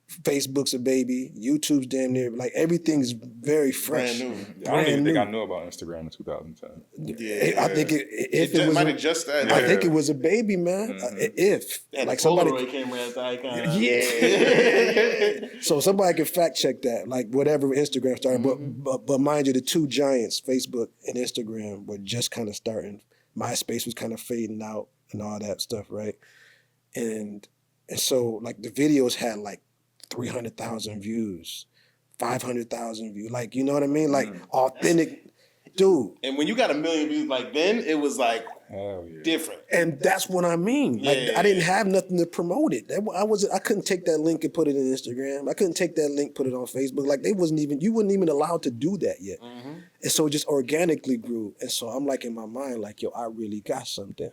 Facebook's a baby, YouTube's damn near, like everything's very fresh. Brand new. I don't even think I knew about Instagram in 2010. Yeah. I think it might have just started. I think it was a baby, man. Mm-hmm. Like somebody camera as the icon. Yeah. So somebody can fact check that, like whatever Instagram started. Mm-hmm. But mind you, the two giants, Facebook and Instagram, were just kind of starting. MySpace was kind of fading out and all that stuff, right? And so like the videos had like 300,000 views, 500,000 views. Like, you know what I mean? Like authentic, dude. And when you got 1 million views like then, it was like different. And that's what I mean. Like I didn't have nothing to promote it. I couldn't take that link and put it in Instagram. I couldn't take that link, put it on Facebook. Like you wasn't even allowed to do that yet. Mm-hmm. And so it just organically grew. And so I'm like in my mind, like, yo, I really got something.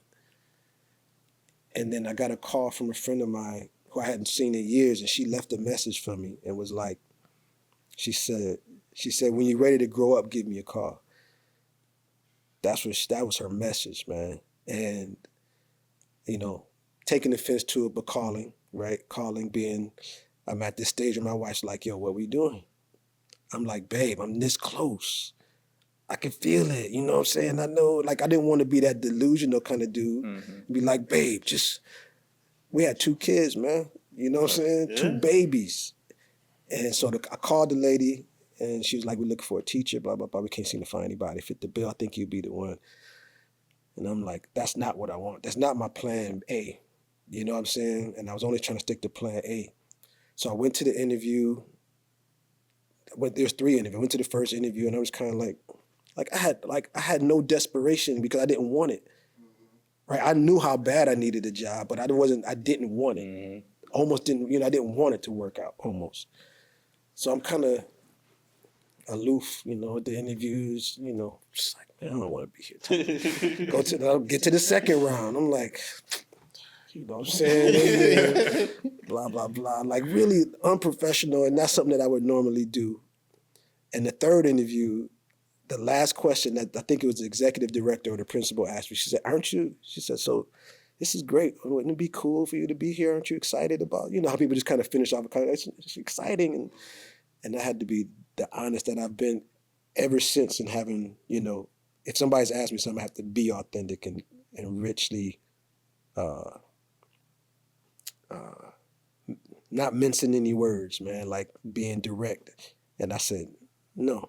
And then I got a call from a friend of mine who I hadn't seen in years, and she left a message for me and was like, she said, when you're ready to grow up, give me a call. That was her message, man. And, you know, taking offense to it, but calling, right? Calling being, I'm at this stage where my wife's like, yo, what we doing? I'm like, babe, I'm this close. I can feel it, you know what I'm saying? I know, like, I didn't want to be that delusional kind of dude. Mm-hmm. Be like, babe, we had 2 kids, man. You know what I'm saying? Yeah. 2 babies. And so I called the lady, and she was like, we're looking for a teacher, blah, blah, blah. We can't seem to find anybody. Fit the bill, I think you'd be the one. And I'm like, that's not what I want. That's not my plan A. You know what I'm saying? And I was only trying to stick to plan A. So I went to the interview. There's 3 interviews. I went to the first interview, and I was kind of like I had no desperation because I didn't want it. Right? I knew how bad I needed a job, but I didn't want it. Mm-hmm. Almost didn't, I didn't want it to work out almost. So I'm kind of aloof, at the interviews, just like, man, I don't want to be here. Get to the second round. I'm like, you know what I'm saying? Blah, blah, blah. Like really unprofessional, and that's something that I would normally do. And the third interview, the last question that I think it was the executive director or the principal asked me, she said, aren't you? She said, so this is great. Wouldn't it be cool for you to be here? Aren't you excited about, how people just kind of finish off a conversation? It's exciting. And I had to be the honest that I've been ever since, and having, if somebody's asked me something, I have to be authentic and richly, not mincing any words, man, like being direct. And I said, no.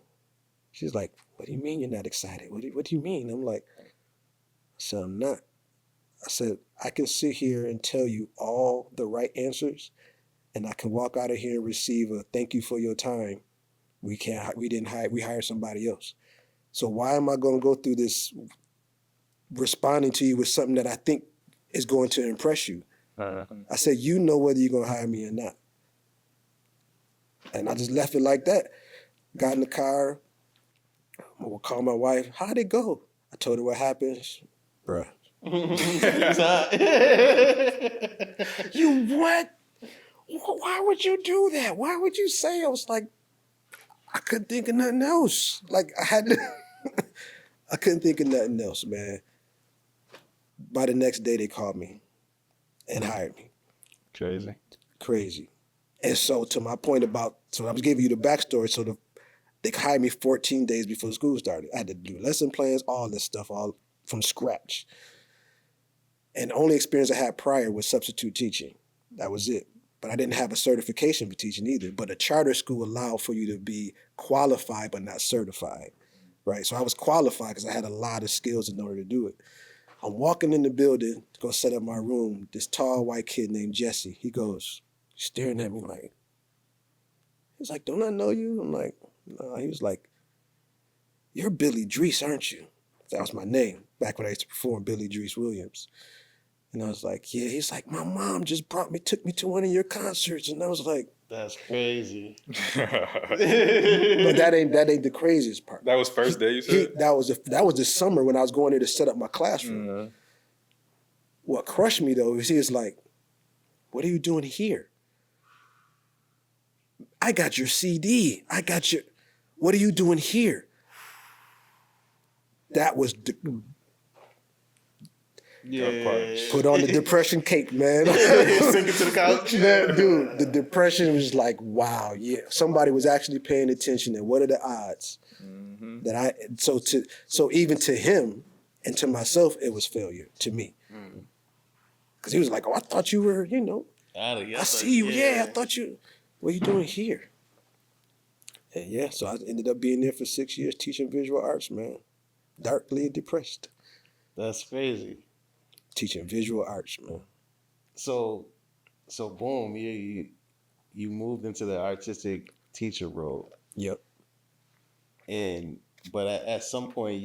She's like, what do you mean you're not excited? What do you mean? I'm like, I said, I'm not. I said, I can sit here and tell you all the right answers, and I can walk out of here and receive a thank you for your time. We hired somebody else. So why am I going to go through this responding to you with something that I think is going to impress you? I said, you know whether you're going to hire me or not. And I just left it like that. Got in the car. I would call my wife. How'd it go? I told her what happened. Bruh. You what? Why would you do that? Why would you say? I was like, I couldn't think of nothing else. Like I couldn't think of nothing else, man. By the next day, they called me and hired me. Crazy. And so to my point about, so I was giving you the backstory. So they hired me 14 days before school started. I had to do lesson plans, all this stuff, all from scratch. And the only experience I had prior was substitute teaching. That was it. But I didn't have a certification for teaching either. But a charter school allowed for you to be qualified but not certified, right? So I was qualified because I had a lot of skills in order to do it. I'm walking in the building to go set up my room. This tall white kid named Jesse, he goes, staring at me like, he's like, don't I know you? I'm like, no. He was like, you're Billy Drees, aren't you? That was my name back when I used to perform, Billy Drees Williams. And I was like, yeah. He's like, my mom just took me to one of your concerts. And I was like, that's crazy. But that ain't the craziest part. That was first day, you said? That was the summer when I was going there to set up my classroom. Mm-hmm. What crushed me though is he was like, what are you doing here? I got your CD. What are you doing here? That was put on the depression cape, man. Sink it to the couch. Man, dude, the depression was like, wow, yeah. Somebody was actually paying attention, and what are the odds that so even to him and to myself, it was failure to me. Because he was like, oh, I thought you were, I see you. Yeah, I thought you, what are you doing here? And yeah, so I ended up being there for 6 years teaching visual arts, man. Darkly depressed. That's crazy. Teaching visual arts, man. So boom, you moved into the artistic teacher role. Yep. But at some point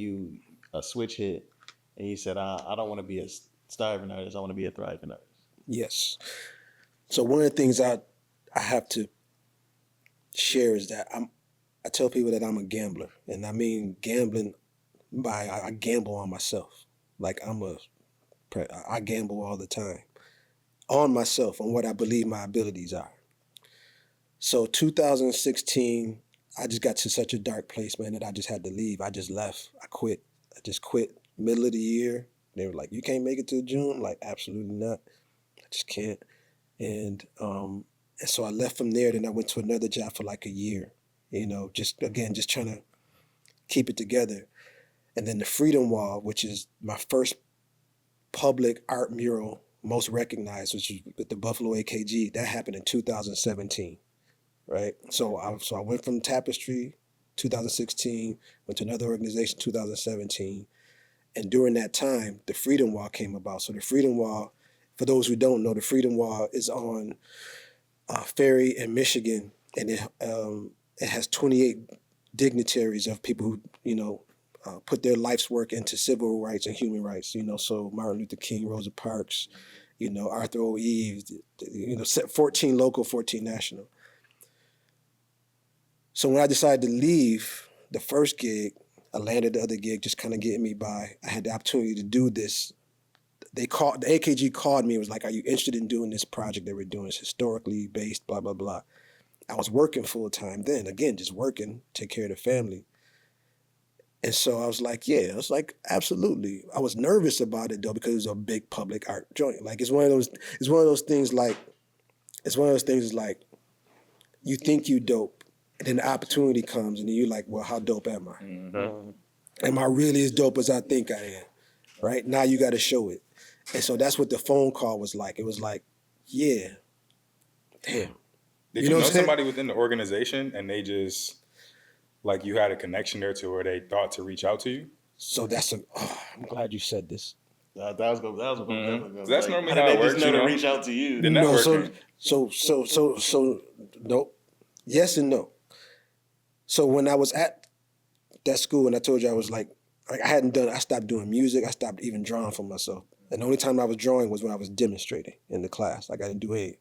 a switch hit, and you said, I don't want to be a starving artist. I want to be a thriving artist. Yes. So one of the things I have to share is that I tell people that I'm a gambler, and I mean gambling by I gamble on myself. Like I gamble all the time on myself, on what I believe my abilities are. So 2016, I just got to such a dark place, man, that I just had to leave. I just left. I quit. I just quit middle of the year. They were like, you can't make it to June? I'm like, absolutely not. I just can't. And so I left from there. Then I went to another job for like a year, just trying to keep it together. And then the Freedom Wall, which is my first public art mural, most recognized, which is with the Buffalo AKG, that happened in 2017, right? So I went from Tapestry, 2016, went to another organization, 2017. And during that time, the Freedom Wall came about. So the Freedom Wall, for those who don't know, the Freedom Wall is on Ferry in Michigan, and it has 28 dignitaries of people who, put their life's work into civil rights and human rights, so Martin Luther King, Rosa Parks, Arthur O. Eve, 14 local, 14 national. So when I decided to leave the first gig, I landed the other gig, just kind of getting me by. I had the opportunity to do this. The AKG called me and was like, "Are you interested in doing this project that we're doing? It's historically based, blah, blah, blah." I was working full time then, again, just working, take care of the family. And so I was like, yeah, I was like, absolutely. I was nervous about it though, because it was a big public art joint. Like it's one of those things like, you think you dope, and then the opportunity comes and then you're like, well, how dope am I? Mm-hmm. Am I really as dope as I think I am? Right? Now you got to show it. And so that's what the phone call was like. It was like, yeah, damn. Did you know somebody within the organization and they just, like, you had a connection there to where they thought to reach out to you? So I'm glad you said this. That was going. That's normally how how they it works, just know you to know? reach out to you. The No, networking. so nope. Yes and no. So when I was at that school and I told you I was like I stopped doing music. I stopped even drawing for myself. And the only time I was drawing was when I was demonstrating in the class. Like I didn't do it.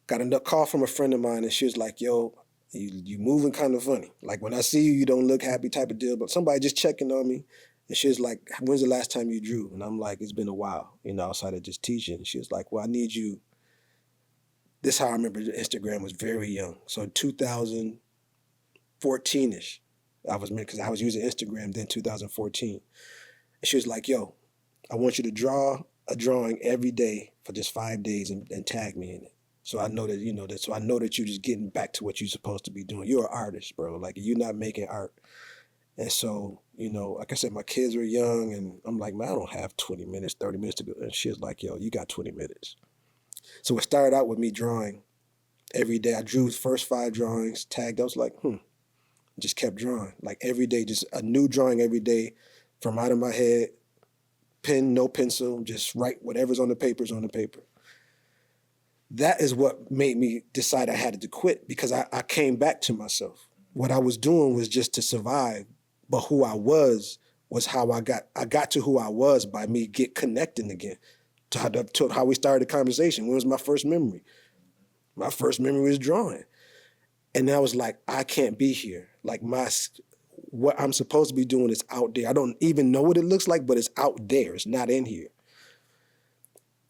Got a call from a friend of mine and she was like, yo, you moving kind of funny. Like when I see you, you don't look happy type of deal, but somebody just checking on me. And she was like, when's the last time you drew? And I'm like, it's been a while, outside of just teaching. And she was like, well, I need you. This is how I remember Instagram was very young. So 2014-ish, because I was using Instagram then 2014. And she was like, yo, I want you to draw a drawing every day for just 5 days and tag me in it. So I know that, so I know that you're just getting back to what you're supposed to be doing. You're an artist, bro. Like you're not making art. And so, like I said, my kids were young and I'm like, man, I don't have 20 minutes, 30 minutes to go. And she was like, yo, you got 20 minutes. So it started out with me drawing every day. I drew the first 5 drawings, tagged. I was like, just kept drawing. Like every day, just a new drawing every day from out of my head, pen, no pencil, just write whatever's on the paper's on the paper. That is what made me decide I had to quit because I came back to myself. What I was doing was just to survive, but who I was how I got to who I was by me connecting again to how we started the conversation. When was my first memory? My first memory was drawing. And I was like, I can't be here. Like what I'm supposed to be doing is out there. I don't even know what it looks like, but it's out there. It's not in here.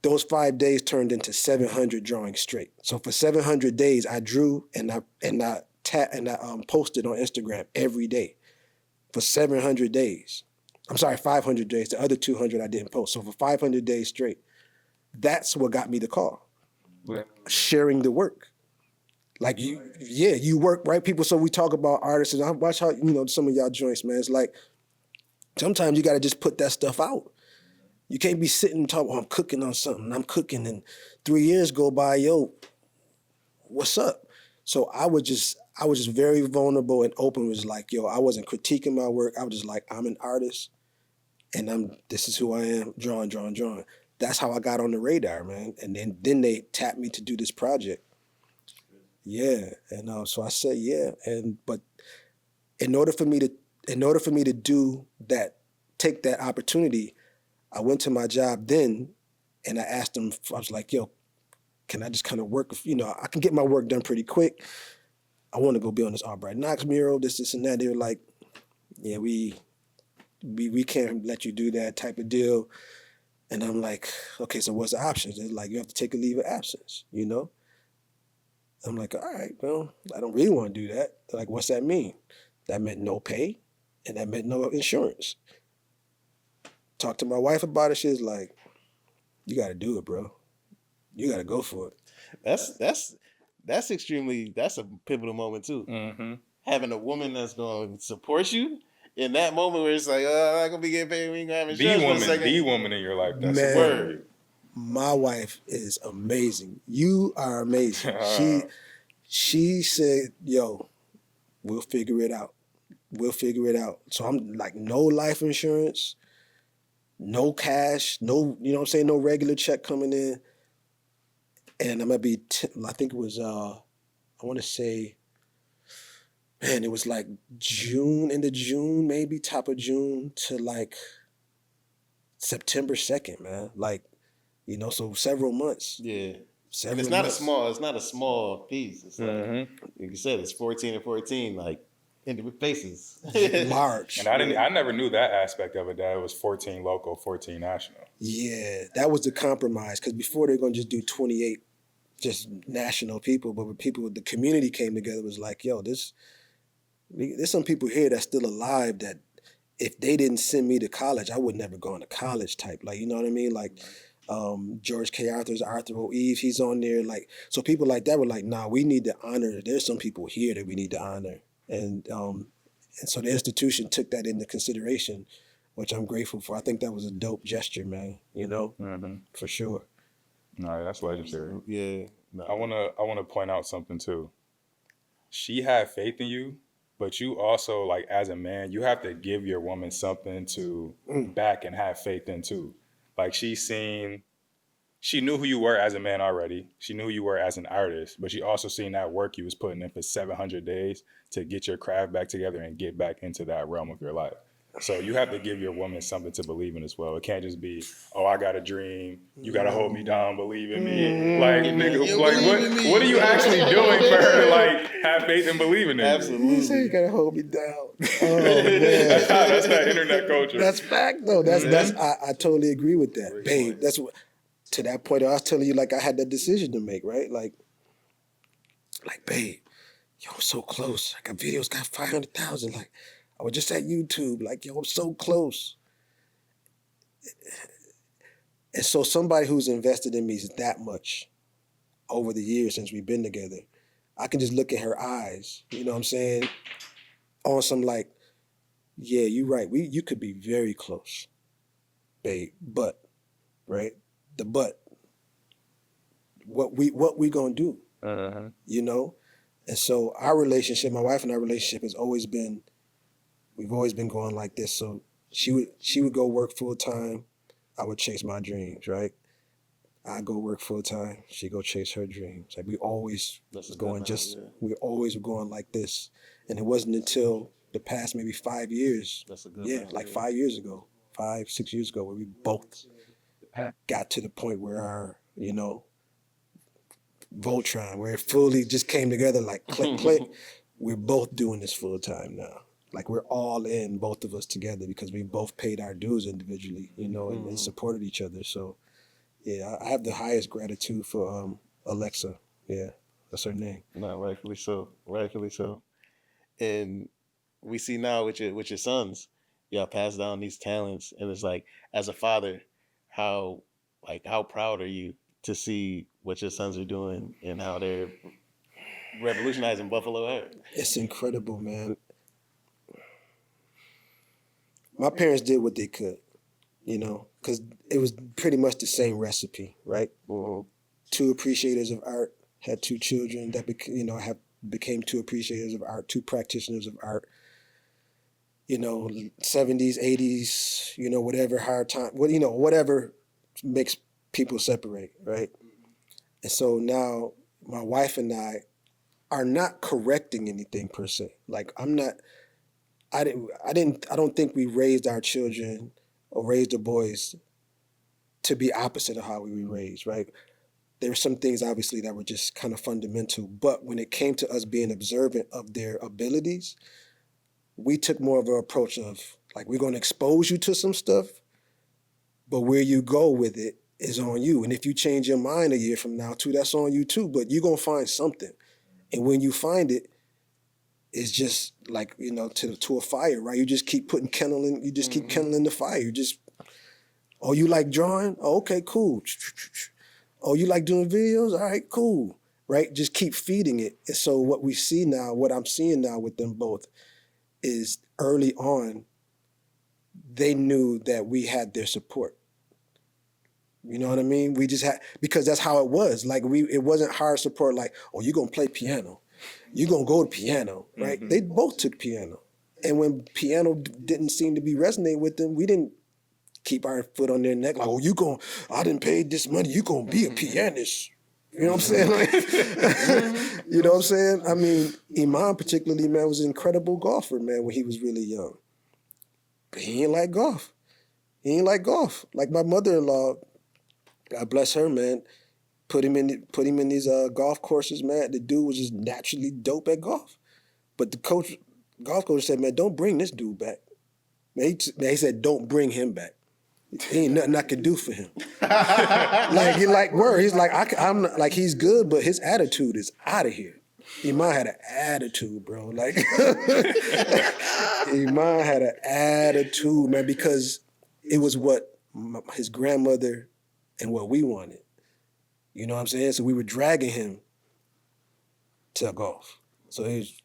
Those 5 days turned into 700 drawings straight. So for 700 days, I drew and I posted on Instagram every day for 700 days. I'm sorry, 500 days. The other 200 I didn't post. So for 500 days straight, that's what got me the call. Yeah. Sharing the work. Like you work, right? People, so we talk about artists and I watch how, some of y'all joints, man. It's like, sometimes you got to just put that stuff out. You can't be sitting and talking, I'm cooking on something. I'm cooking and 3 years go by, yo, what's up? So I was just very vulnerable and open. It was like, yo, I wasn't critiquing my work. I was just like, I'm an artist and this is who I am, drawing. That's how I got on the radar, man. And then they tapped me to do this project. Yeah. And so I said, yeah. But in order for me to do that, take that opportunity, I went to my job then and I asked them, I was like, yo, can I just kind of work, I can get my work done pretty quick. I want to go be on this Albright Knox mural, this and that. They were like, yeah, we can't let you do that type of deal. And I'm like, okay, so what's the options? They're like, you have to take a leave of absence, I'm like, all right, well, I don't really want to do that. They're like, what's that mean? That meant no pay and that meant no insurance. Talked to my wife about it. She was like, you got to do it, bro. You got to go for it. That's a pivotal moment too. Mm-hmm. Having a woman that's going to support you in that moment where it's like, oh, I'm not going to be getting paid. We ain't going to have insurance. The woman in your life that's Man, supporting you. My wife is amazing. You are amazing. She said, yo, we'll figure it out. So I'm like, no life insurance, no cash, no, no regular check coming in. And I'm going to be, I think it was, I want to say, man, it was like end of June, maybe top of June to like September 2nd, man. Like, so several months. Yeah. And it's not a small piece. It's like, Mhm. like you said, it's 14 and 14, like independent faces. large. And I never knew that aspect of it, that it was 14 local, 14 national. Yeah, that was the compromise, because before they're gonna just do 28 just national people, but when the community came together, it was like, yo, there's some people here that's still alive that if they didn't send me to college, I would never go into college type. Like, you know what I mean? Like George K. Arthur's Arthur O. Eve, he's on there. Like, so people like that were like, nah, we need to honor. There's some people here that we need to honor. And so the institution took that into consideration, which I'm grateful for. I think that was a dope gesture, man, you know, for sure. No, that's legendary. Yeah. No. I wanna point out something too. She had faith in you, but you also, like, as a man, you have to give your woman something to back and have faith in too. Like, she knew who you were as a man already. She knew who you were as an artist, but she also seen that work you was putting in for 700 days to get your craft back together and get back into that realm of your life. So you have to give your woman something to believe in as well. It can't just be, oh, I got a dream. You got to hold me down, believe in me. Like, nigga, like what are you actually doing for her to, like, have faith and believe in it? Absolutely. You say you gotta hold me down. Oh man, that's that internet culture. That's fact though. I totally agree with that, babe. That's what. To that point, I was telling you, like, I had that decision to make, right? Like, babe, yo, I'm so close. I got videos, got 500,000. Like, I was just at YouTube. Like, yo, I'm so close. And so somebody who's invested in me that much over the years since we've been together, I can just look at her eyes, you know what I'm saying? On some like, yeah, you're right. You could be very close, babe. But, right? The but. What we gonna do? You know? And so our relationship, my wife and our relationship has always been, we've always been going like this. So she would go work full time. I would chase my dreams, right? I go work full time. She go chase her dreams. Like we always we always were going like this. And it wasn't until the past maybe 5 years. That's a good yeah, like 5 years ago, 5-6 years ago, where we both got to the point where our, you know, Voltron, where it fully just came together like click, click. We're both doing this full time now. Like we're all in, both of us together, because we both paid our dues individually, you know, and supported each other. So, yeah, I have the highest gratitude for Alexa. Yeah, that's her name. No, rightfully so. Rightfully so. And we see now with your sons, y'all pass down these talents, and it's like, as a father, how proud are you to see what your sons are doing and how they're revolutionizing Buffalo hair? It's incredible, man. My parents did what they could, you know, because it was pretty much the same recipe, right? Two appreciators of art, had two children that became two appreciators of art, two practitioners of art. You know, 70s, 80s, you know, whatever hard time, whatever makes people separate, right? And so now my wife and I are not correcting anything per se. Like I don't think we raised our children or raised the boys to be opposite of how we were raised, right? There were some things obviously that were just kind of fundamental, but when it came to us being observant of their abilities, we took more of an approach of like, we're going to expose you to some stuff, but where you go with it is on you. And if you change your mind a year from now too, that's on you too, but you're going to find something. And when you find it, it's just like, you know, to a fire, right? You just keep putting kindling, you just keep kindling the fire. You just, oh, you like drawing? Oh, okay, cool. Oh, you like doing videos? All right, cool. Right? Just keep feeding it. And so what we see now, what I'm seeing now with them both is early on, they knew that we had their support. You know what I mean? We just had, because that's how it was. Like it wasn't hard support like, oh, you're going to play piano. You're going to go to piano, right? They both took piano. And when piano didn't seem to be resonating with them, we didn't keep our foot on their neck like, oh, I didn't pay this money, you're going to be a pianist. You know what I'm saying? Like, you know what I'm saying? I mean, Iman particularly, man, was an incredible golfer, man, when he was really young. But he ain't like golf. Like my mother-in-law, God bless her, man, put him in these golf courses, man. The dude was just naturally dope at golf. But the golf coach said, man, don't bring this dude back. Man, he said, don't bring him back. Ain't nothing I can do for him. He's like, I'm not, like, he's good, but his attitude is out of here. Iman had an attitude, bro. Like, Iman had an attitude, man, because it was what his grandmother and what we wanted. You know what I'm saying? So we were dragging him to golf. So it was,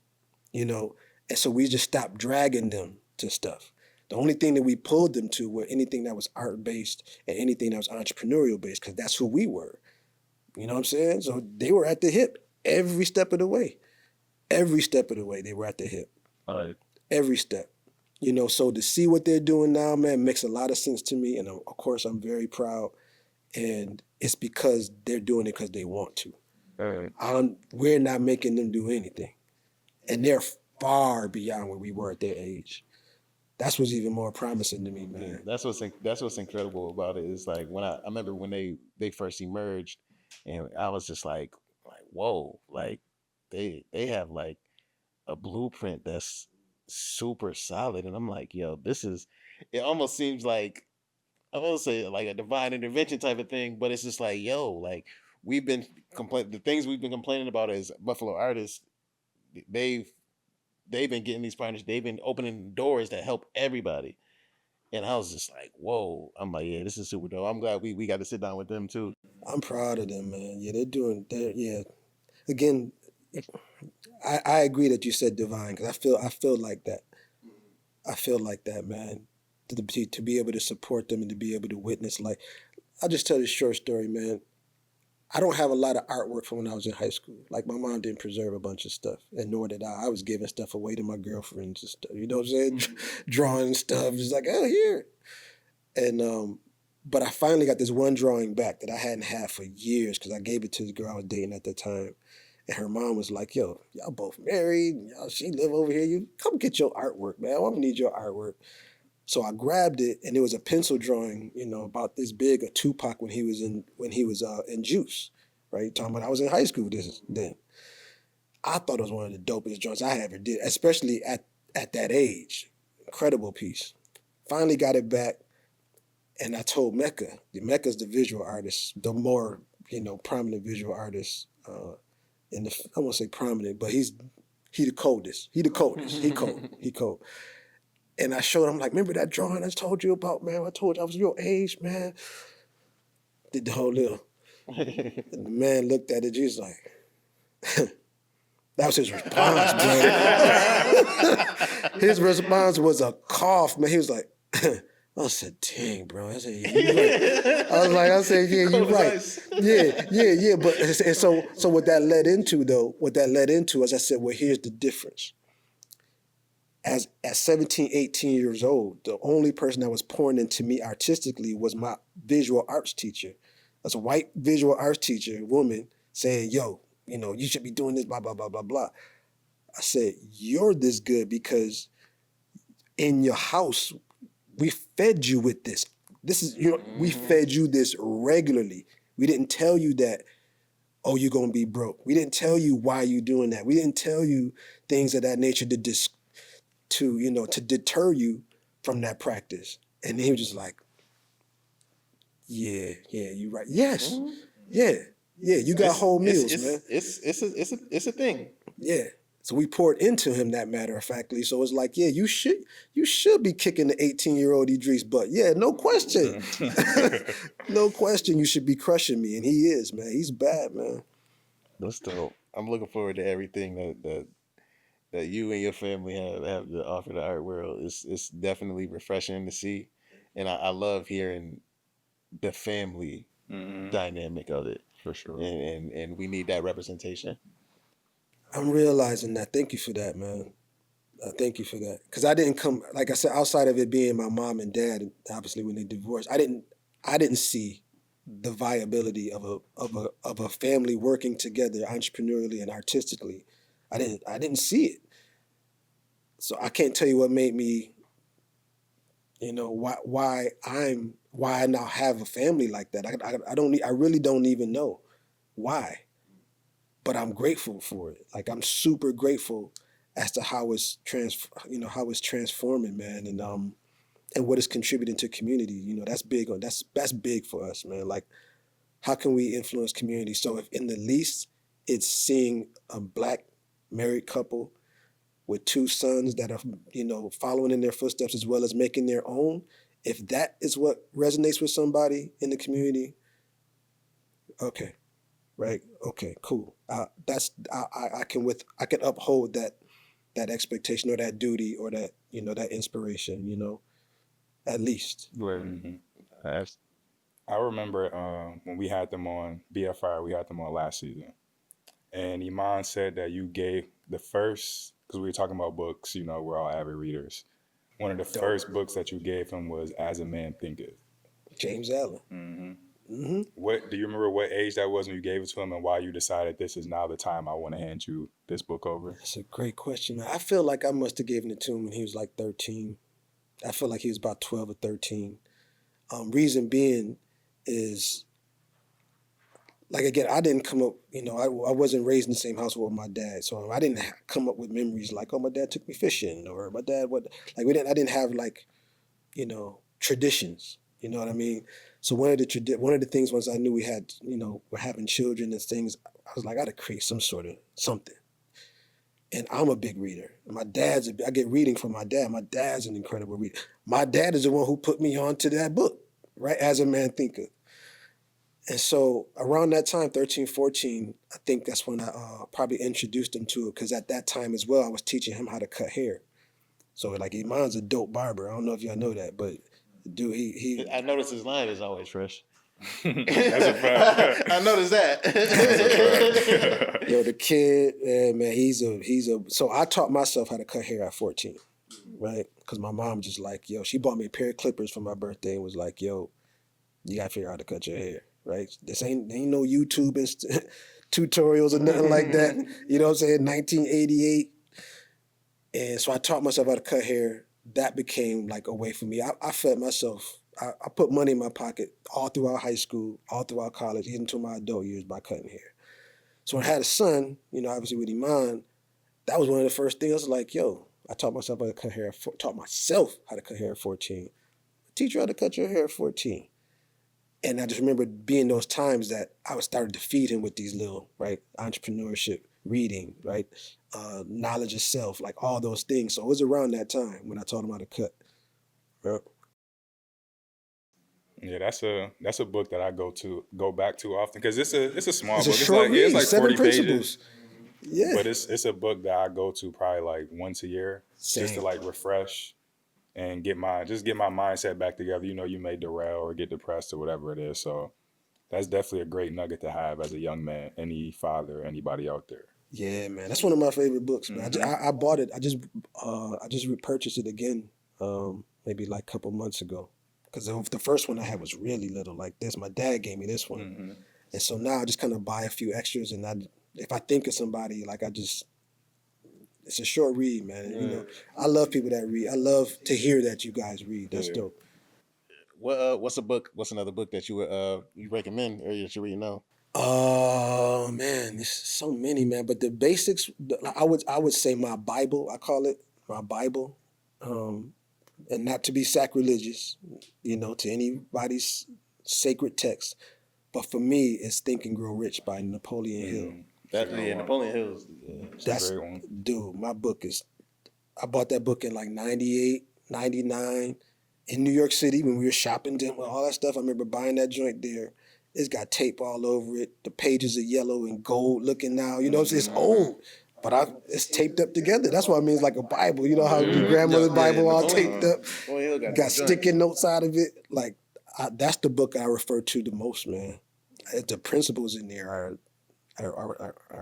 and so we just stopped dragging them to stuff. The only thing that we pulled them to were anything that was art-based and anything that was entrepreneurial-based, because that's who we were. You know what I'm saying? So they were at the hip every step of the way. Every step of the way, they were at the hip. Every step. So to see what they're doing now, man, makes a lot of sense to me. And of course, I'm very proud. And it's because they're doing it because they want to. We're not making them do anything. And they're far beyond where we were at their age. That's what's even more promising to me, man. Yeah, that's what's incredible about it. Is like when I remember when they first emerged, and I was just like whoa, like they have like a blueprint that's super solid, and I'm like, yo, it almost seems like, I won't say like a divine intervention type of thing, but it's just like, yo, like the things we've been complaining about as Buffalo artists, they've been getting these partners, they've been opening doors that help everybody. And I was just like, whoa. I'm like, yeah, this is super dope. I'm glad we got to sit down with them too. I'm proud of them, man. Yeah, yeah. Again, I agree that you said divine, because I feel like that. I feel like that, man. To be able to support them and to be able to witness, like, I'll just tell this short story, man. I don't have a lot of artwork from when I was in high school. Like, my mom didn't preserve a bunch of stuff, and nor did I. I was giving stuff away to my girlfriends and stuff. You know what I'm saying? Drawing stuff, just like, oh, here. And but I finally got this one drawing back that I hadn't had for years, because I gave it to the girl I was dating at the time. And her mom was like, yo, y'all both married. She live over here. You come get your artwork, man. I'm gonna need your artwork. So I grabbed it, and it was a pencil drawing, about this big of Tupac when he was in Juice, right? Talking about I was in high school then. I thought it was one of the dopest drawings I ever did, especially at that age. Incredible piece. Finally got it back, and I told Mecca. Mecca's the visual artist, the more prominent visual artist. I won't say prominent, but he the coldest. He cold. He cold. And I showed him, like, remember that drawing I told you about, man? I told you I was your age, man. Did the whole little. And the man looked at it, he was like, that was his response, man. His response was a cough, man. He was like, I said, dang, bro. I said, yeah, you right. I said, yeah, you're right. Yeah. But and so what that led into, as I said, well, here's the difference. At 17, 18 years old, the only person that was pouring into me artistically was my visual arts teacher. That's a white visual arts teacher, woman, saying, yo, you should be doing this, blah, blah, blah, blah, blah. I said, you're this good because in your house, we fed you with this. We fed you this regularly. We didn't tell you that, oh, you're going to be broke. We didn't tell you why you're doing that. We didn't tell you things of that nature to deter you from that practice. And he was just like, yeah, you're right. Yes, yeah, you got whole meals, man. It's a thing. Yeah. So we poured into him, that matter of factly. So it's like, yeah, you should be kicking the 18-year-old Idreys butt. Yeah, no question. No question you should be crushing me. And he is, man. He's bad, man. That's dope. I'm looking forward to everything that you and your family have to offer the art world. It's definitely refreshing to see. And I love hearing the family dynamic of it. For sure. And we need that representation. I'm realizing that. Thank you for that, man. Thank you for that. Because I didn't come, like I said, outside of it being my mom and dad, obviously when they divorced, I didn't see the viability of a family working together entrepreneurially and artistically. I didn't see it. So I can't tell you what made me, why I now have a family like that. I really don't even know. why, but I'm grateful for it. Like I'm super grateful as to how it's how it's transforming, man, and what it's contributing to community. You know, that's big on that's big for us, man. Like how can we influence community? So if in the least it's seeing a Black married couple with two sons that are, following in their footsteps as well as making their own, if that is what resonates with somebody in the community, okay, right, okay, cool. I can uphold that expectation or that duty or that that inspiration, at least. Mhm. That's I remember when we had them on BFR, we had them on last season. And Iman said that you gave the first, because we were talking about books, we're all avid readers. One of the Dope. first books that you gave him was As a Man Thinketh. James Allen. What do you remember what age that was when you gave it to him and why you decided this is now the time I want to hand you this book over? That's a great question, man. I feel like I must have given it to him when he was like 13. I feel like he was about 12 or 13. Reason being is, like, again, I didn't come up, I wasn't raised in the same household with my dad. So I didn't come up with memories like, oh, my dad took me fishing, or my dad, I didn't have like, traditions, you know what I mean? So one of the things once I knew we had, we're having children and things, I was like, I gotta create some sort of something. And I'm a big reader. I get reading from my dad. My dad's an incredible reader. My dad is the one who put me on to that book, right? As a Man Thinketh. And so around that time, 13, 14, I think that's when I probably introduced him to it, because at that time as well, I was teaching him how to cut hair. So like Iman's a dope barber. I don't know if y'all know that, but dude, he I noticed his line is always fresh. That's a fact. I noticed that. yo, the kid, man, he's a. So I taught myself how to cut hair at 14, right? Because my mom just like, yo, she bought me a pair of clippers for my birthday and was like, yo, you gotta figure out how to cut your hair, right? This ain't no YouTube tutorials or nothing like that. You know what I'm saying? 1988. And so I taught myself how to cut hair. That became like a way for me. I fed myself. I put money in my pocket all throughout high school, all throughout college, even to my adult years by cutting hair. So when I had a son, obviously with Iman, that was one of the first things. I was like, yo, I taught myself how to cut hair. Taught myself how to cut hair at 14. Teach you how to cut your hair at 14. And I just remember being those times that I was starting to feed him with these little, right, entrepreneurship, reading, right, knowledge of self, like all those things. So it was around that time when I taught him how to cut. Yep. Yeah, that's a book that I go back to often because it's a small It's book. a short read, it's like 7 40 principles. pages. Yeah. But it's a book that I go to probably like once a year just to Same. like refresh and get my mindset back together. You may derail or get depressed or whatever it is. So that's definitely a great nugget to have as a young man, any father, anybody out there. Yeah, man, that's one of my favorite books, man. I bought it. I just repurchased it again, maybe like a couple months ago, because the first one I had was really little, like this. My dad gave me this one, and so now I just kind of buy a few extras, and if I think of somebody, like it's a short read, man. I love people that read. I love to hear that you guys read. That's dope. What's another book that you recommend or you should read now? Oh man, there's so many, man. But the basics, I would say my Bible. I call it my Bible, and not to be sacrilegious, to anybody's sacred text. But for me, it's Think and Grow Rich by Napoleon Hill. Napoleon Hill's. That's a great one. Dude. My book is. I bought that book in like 98, 99 in New York City when we were shopping, all that stuff. I remember buying that joint there. It's got tape all over it. The pages are yellow and gold looking now. It's old, but it's taped up together. That's what I mean. It's like a Bible. You know how your grandmother's Bible all taped up, got sticky notes out of it. Like that's the book I refer to the most, man. The principles in there are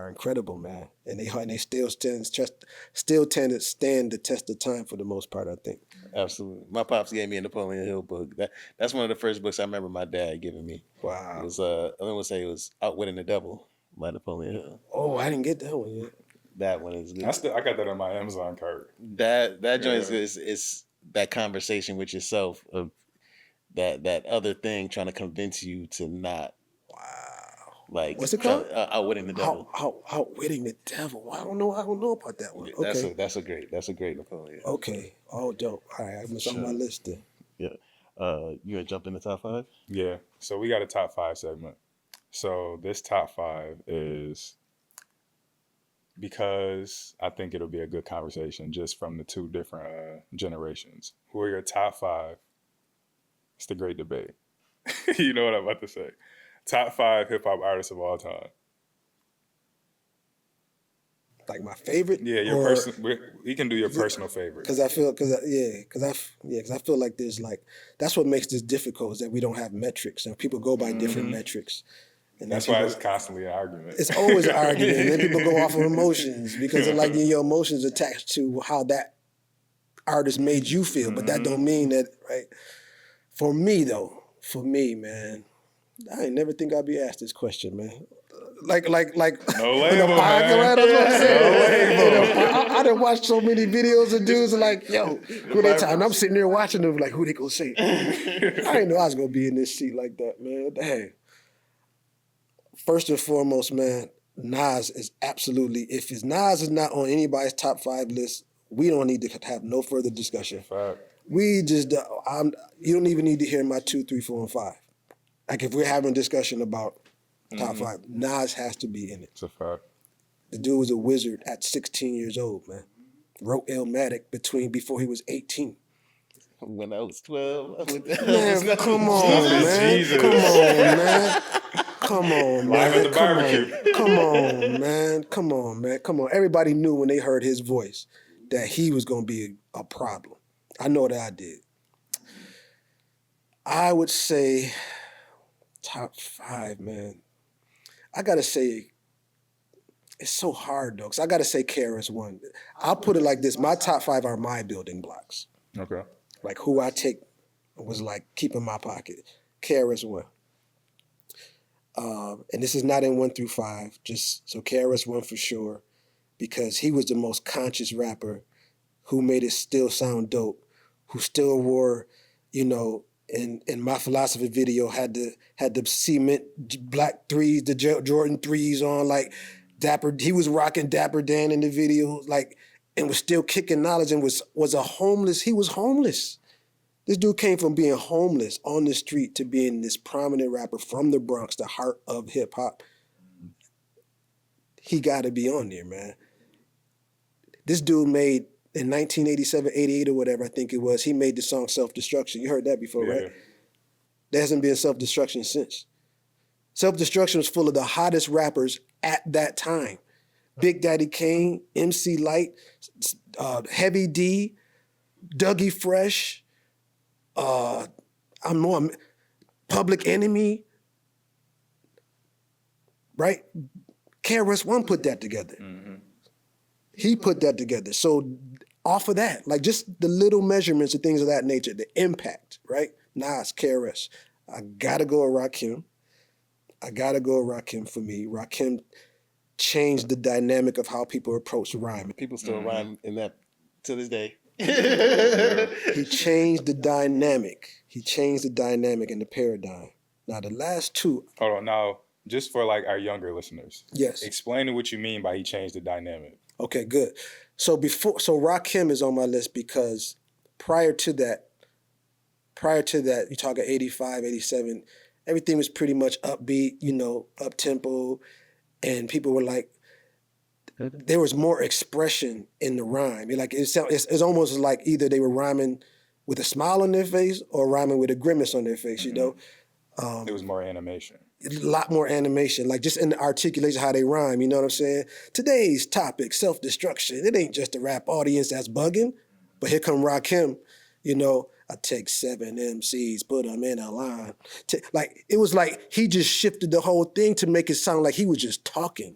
incredible, man, and they still stand to stand the test of time for the most part, I think. Absolutely. My pops gave me a Napoleon Hill book. That's one of the first books I remember my dad giving me. Wow. It was I want to say it was Outwitting the Devil by Napoleon Hill. Oh, I didn't get that one yet. That one is good. I got that on my Amazon cart. That joint is that conversation with yourself of that other thing trying to convince you to not. Wow. Like What's it called? Outwitting the Devil. Outwitting the devil. I don't know about that one. Yeah, Okay. That's a great Napoleon. Yeah. Okay. Oh, dope. All right, it's on my list then. Yeah. You gonna jump in the top 5? Yeah. So we got a top 5 segment. So this top 5 is because I think it'll be a good conversation just from the two different generations. Who are your top 5? It's the great debate. You know what I'm about to say. Top 5 hip hop artists of all time. Like my favorite. Yeah, your personal. We can do your personal favorite. Because I feel like there's like that's what makes this difficult is that we don't have metrics and people go by different metrics. And that's why it's constantly an argument. It's always an argument. And then people go off of emotions because of like your emotions attached to how that artist made you feel. But that don't mean that, right? For me, man, I ain't never think I'd be asked this question, man. Like no label, man. Right? That's what I'm saying. No label. I done watched so many videos of dudes like, yo, who they talking? I'm sitting there watching them like, who they gonna say? I didn't know I was gonna be in this seat like that, man. Dang. First and foremost, man, Nas is absolutely, if Nas is not on anybody's top 5 list, we don't need to have no further discussion. Fact. We just, you don't even need to hear my 2, 3, 4, and 5. Like if we're having a discussion about top 5, Nas has to be in it. It's a fact. The dude was a wizard at 16 years old, man. Wrote Illmatic before he was 18. When I was 12. Man, come on, man. Jesus. Come on, man. Come on, man. Live at the barbecue. Come on, man. Come on, man. Come on. Everybody knew when they heard his voice that he was going to be a problem. I know that I did. I would say top 5, man. I got to say, it's so hard, though, because I got to say KRS-One. I'll put it like this. My top 5 are my building blocks. Okay. Like who I take was like keep in my pocket. KRS-One. And this is not in 1 through 5, just so KRS-One for sure, because he was the most conscious rapper who made it still sound dope, who still wore, in my philosophy video had the cement black 3s, the Jordan 3s on, like Dapper. He was rocking Dapper Dan in the video, like, and was still kicking knowledge and was a homeless. He was homeless. This dude came from being homeless on the street to being this prominent rapper from the Bronx, the heart of hip hop. He got to be on there, man. This dude made, in 1987, 88 or whatever, I think it was, he made the song Self-Destruction. You heard that before, right? There hasn't been Self-Destruction since. Self-Destruction was full of the hottest rappers at that time. Big Daddy Kane, MC Light, Heavy D, Dougie Fresh, Public Enemy, right? KRS-One put that together. He put that together. So off of that, like just the little measurements and things of that nature, the impact, right? Nas, KRS. I gotta go with Rakim. For me. Rakim changed the dynamic of how people approach rhyming. People still rhyme in that to this day. He changed the dynamic. And the paradigm. Now the last 2. Hold on. Now, just for like our younger listeners. Yes. Explain what you mean by he changed the dynamic. Okay, good. So Rakim is on my list because prior to that, you talk at 85, 87, everything was pretty much upbeat, up tempo, and people were like, there was more expression in the rhyme. It's almost like either they were rhyming with a smile on their face or rhyming with a grimace on their face, There was more animation. A lot more animation, like just in the articulation, how they rhyme, you know what I'm saying? Today's topic, self-destruction. It ain't just a rap audience that's bugging, but here come Rakim, I take 7 MCs, put them in a line. It was like he just shifted the whole thing to make it sound like he was just talking.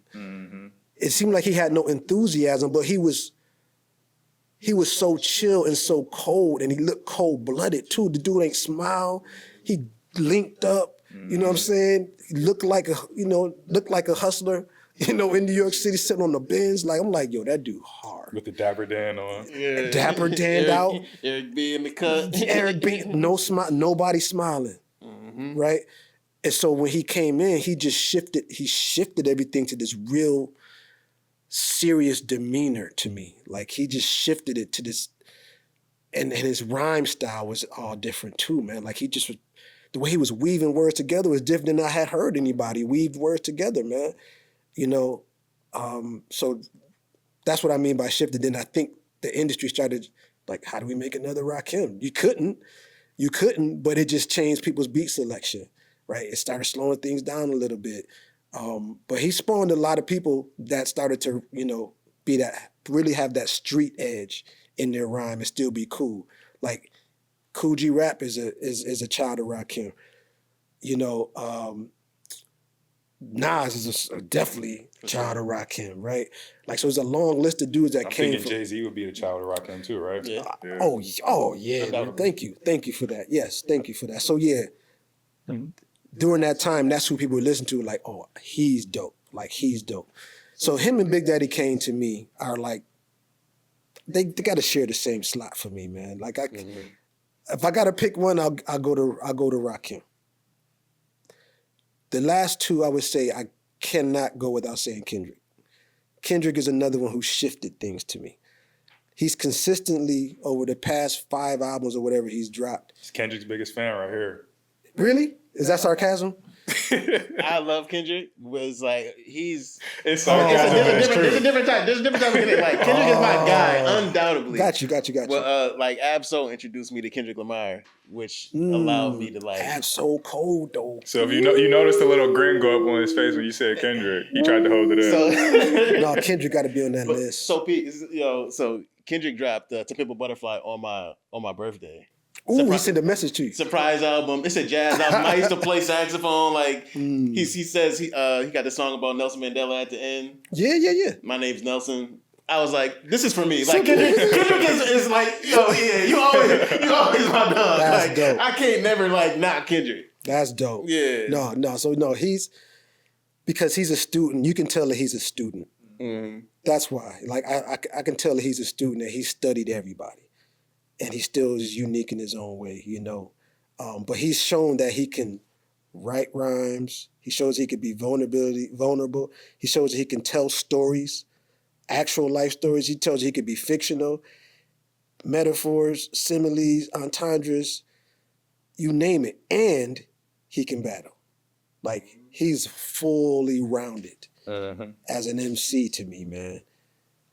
It seemed like he had no enthusiasm, but he was so chill and so cold, and he looked cold-blooded too. The dude ain't smile. He linked up. You know what I'm saying? He looked like a hustler, in New York City, sitting on the Benz. Like, I'm like, yo, that dude hard. With the Dapper Dan on. Yeah. Dapper Dan out. Eric B in the cut. Eric B, no smile, nobody smiling, right? And so when he came in, he shifted everything to this real serious demeanor to me. Like he just shifted it to this, and his rhyme style was all different too, man. Like the way he was weaving words together was different than I had heard anybody weave words together, man. You know, so that's what I mean by shifted. Then I think the industry started like, how do we make another Rakim? You couldn't, but it just changed people's beat selection, right? It started slowing things down a little bit. But he spawned a lot of people that started to, you know, really have that street edge in their rhyme and still be cool. Like Cool G Rap is a child of Rakim. You know, Nas is definitely a child of Rakim, right? Like, so it's a long list of dudes that I'm came thinking from. Jay-Z would be the child of Rakim too, right? Yeah. Oh yeah, man. Thank you for that. Yes, thank you for that. So yeah, during that time, that's who people would listen to. Like, oh, he's dope. Like he's dope. So him and Big Daddy Kane to me are like, they got to share the same slot for me, man. Like if I got to pick one, I'll go to Rakim. The last two, I would say I cannot go without saying Kendrick. Kendrick is another one who shifted things to me. He's consistently, over the past 5 albums or whatever he's dropped. He's Kendrick's biggest fan right here. Really? Is that sarcasm? I love Kendrick. Was like It's There's sarcasm. a different type. There's a different type of Kendrick. Like Kendrick is my guy, undoubtedly. Got you. Well, like Ab-Soul introduced me to Kendrick Lamar, which allowed me to like. Ab-Soul cold though. So if you noticed a little grin go up on his face when you said Kendrick, he tried to hold it in. No, Kendrick got to be on that list. So Pete, so Kendrick dropped "To Pimp a Butterfly" on my birthday. Ooh, he sent a message to you. Surprise album. It's a jazz album. I used to play saxophone. Like he says he got this song about Nelson Mandela at the end. Yeah. My name's Nelson. I was like, this is for me. Like Kendrick is like, you always my dog. That's like, dope. I can't never like not Kendrick. That's dope. Yeah. No. So no, because he's a student. You can tell that he's a student. Mm-hmm. That's why. Like I can tell that he's a student and he studied everybody. And he still is unique in his own way, you know. But he's shown that he can write rhymes. He shows he can be vulnerable. He shows that he can tell stories, actual life stories. He tells you he can be fictional, metaphors, similes, entendres, you name it. And he can battle. Like, he's fully rounded as an MC to me, man.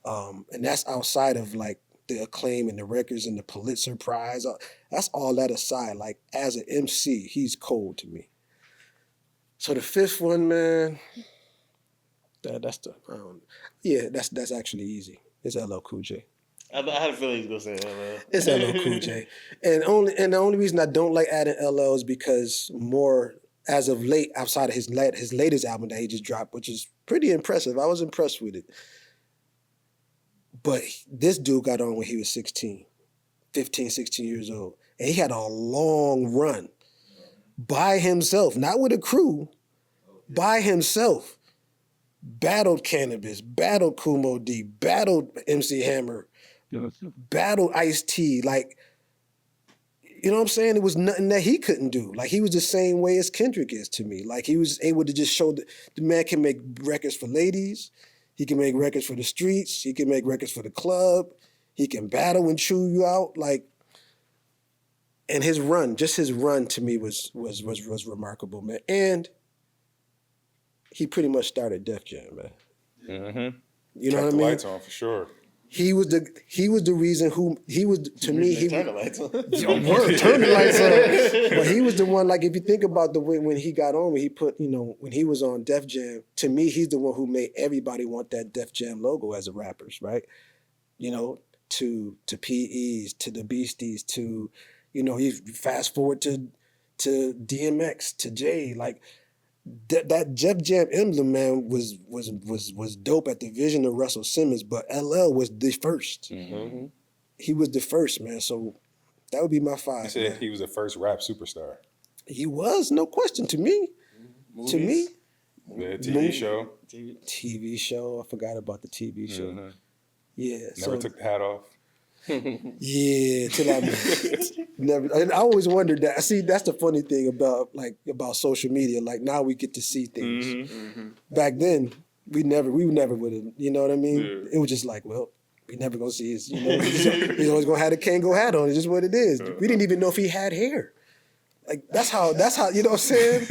And that's outside of, like, the acclaim and the records and the Pulitzer Prize. That's all that aside. Like, as an MC, he's cold to me. So the fifth one, man, that's actually easy. It's LL Cool J. I had a feeling he was gonna say LL. It's LL Cool J. And the only reason I don't like adding LL is because more as of late, outside of his latest album that he just dropped, which is pretty impressive. I was impressed with it. But this dude got on when he was 16 years old. And he had a long run by himself, not with a crew, by himself. Battled Cannabis, battled Kumo D, battled MC Hammer, battled Ice-T. Like, you know what I'm saying? It was nothing that he couldn't do. Like, he was the same way as Kendrick is to me. Like, he was able to just show that the man can make records for ladies. He can make records for the streets. He can make records for the club. He can battle and chew you out. Like, and his run to me was remarkable, man. And he pretty much started Def Jam, man. Mm-hmm. You know what I Kept the mean? lights on for sure. He was the reason who he was to me. He Turn the lights on. turn the lights on. But he was the one. Like, if you think about the way when he got on, when he put, when he was on Def Jam. To me, he's the one who made everybody want that Def Jam logo as a rappers, right? To PEs, to the Beasties, to, you fast forward to DMX, to Jay, like. That Def Jam emblem, man, was dope at the vision of Russell Simmons, but LL was the first. Mm-hmm. He was the first, man. So that would be my five. You said man. he was the first rap superstar. He was, no question, to me. Movies? To me. The TV show. TV show. I forgot about the TV show. Mm-hmm. Yeah. Never took the hat off. Yeah, till I never. And I always wondered that. See, that's the funny thing about social media. Like now we get to see things. Back then, we never would have. You know what I mean? Yeah. It was just like, well, we never gonna see his. You know, he's always gonna have the Kango hat on. It's just what it is. We didn't even know if he had hair. Like that's how you know what I'm saying?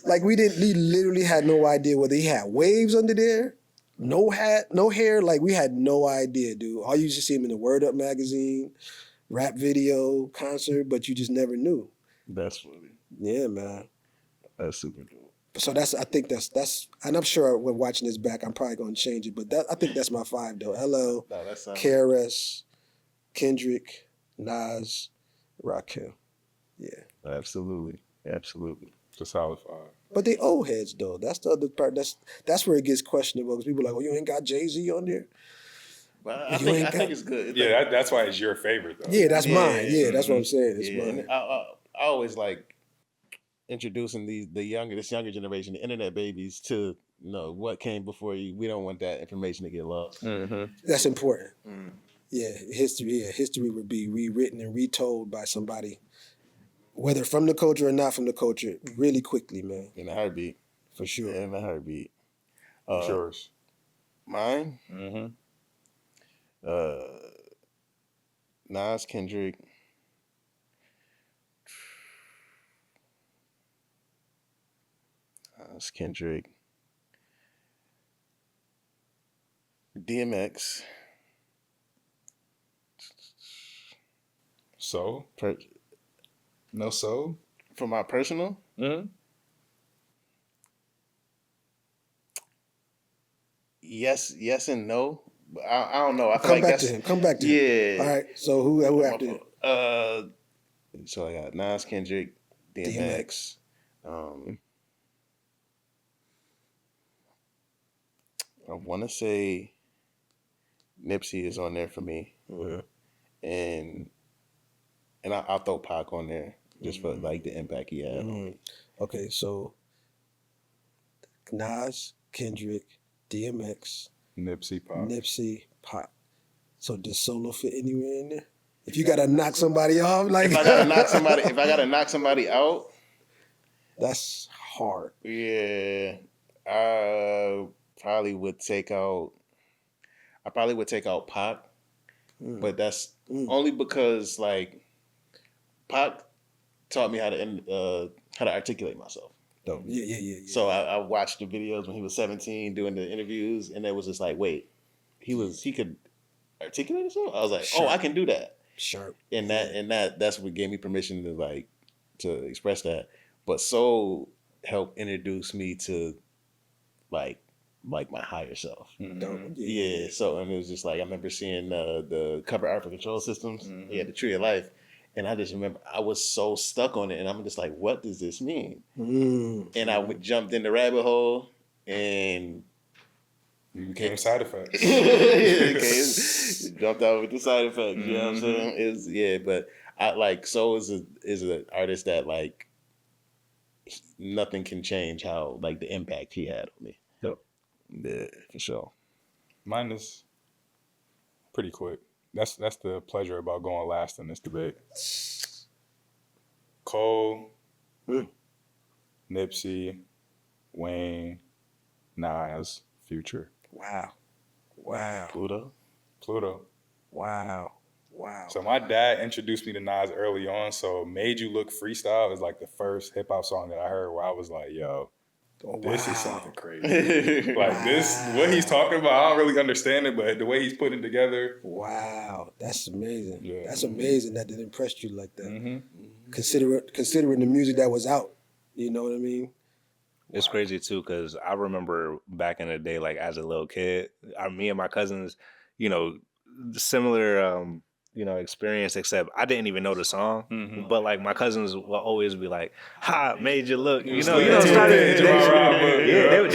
Like we literally had no idea whether he had waves under there, no hat, no hair. Like we had no idea, dude. All you just see him in the Word Up magazine, rap video, concert, but you just never knew. That's funny. Yeah, man. That's super cool. So I think that's, and I'm sure when watching this back, I'm probably gonna change it, but I think that's my 5 though. LL, No, that's KRS, Kendrick, Nas, Rakim. Yeah. absolutely. It's a solid 5. But they old heads though. That's the other part. That's where it gets questionable because people are like, "Well, you ain't got Jay-Z on there." But You I think ain't got- it's good. Yeah, that's why it's your favorite though. Yeah, that's mine. Yeah, that's what I'm saying. It's Yeah, mine. and I always like introducing this younger generation, the internet babies, to what came before you. We don't want that information to get lost. That's important. Yeah, history would be rewritten and retold by somebody, whether from the culture or not from the culture, really quickly, man. In a heartbeat. For sure. In a heartbeat. What's yours? Mine? Nas, Kendrick. Nas, Kendrick. DMX. Soul? No soul? For my personal, yes and no. But I don't know. I feel Come like back that's to him. Come back to him. yeah. All right. So who after him? So I got Nas, Kendrick, DMX. I want to say Nipsey is on there for me, and I'll throw Pac on there just for like the impact he had. Okay, so Nas, Kendrick, DMX, Nipsey, Pop. Nipsey, Pop. So does Solo fit anywhere in there? If you gotta knock somebody off, like If I gotta knock somebody out, that's hard. yeah, I probably would take out Pac, but that's only because like Pac taught me how to articulate myself. Dope. Yeah. So I watched the videos when he was 17 doing the interviews, and it was just like, wait, he could articulate himself. I was like, Sure. oh, I can do that. Sharp. And that's what gave me permission to express that. But Soul helped introduce me to like my higher self. Dope. Yeah. So and it was just like I remember seeing the cover art for Control Systems. Yeah, the Tree of Life. And I just remember I was so stuck on it, and I'm just like, what does this mean? And I jumped in the rabbit hole, and You became side effects. jumped out with the side effects. You know what I'm saying? But I like Soul is an artist that like nothing can change how like the impact he had on me. Yep. Yeah, for sure. Mine is pretty quick. That's the pleasure about going last in this debate. Cole, Nipsey, Wayne, Nas, Future. Wow. Pluto. Wow. So my dad introduced me to Nas early on. So Made You Look Freestyle is like the first hip hop song that I heard where I was like, yo, this is something crazy. Like this, what he's talking about, I don't really understand it, but the way he's putting it together. Wow. That's amazing. Yeah. That's amazing that it impressed you like that. Considering the music that was out. You know what I mean? It's crazy too, because I remember back in the day, like as a little kid, me and my cousins, similar, experience, except I didn't even know the song. But like my cousins will always be like, "Ha, made you look," they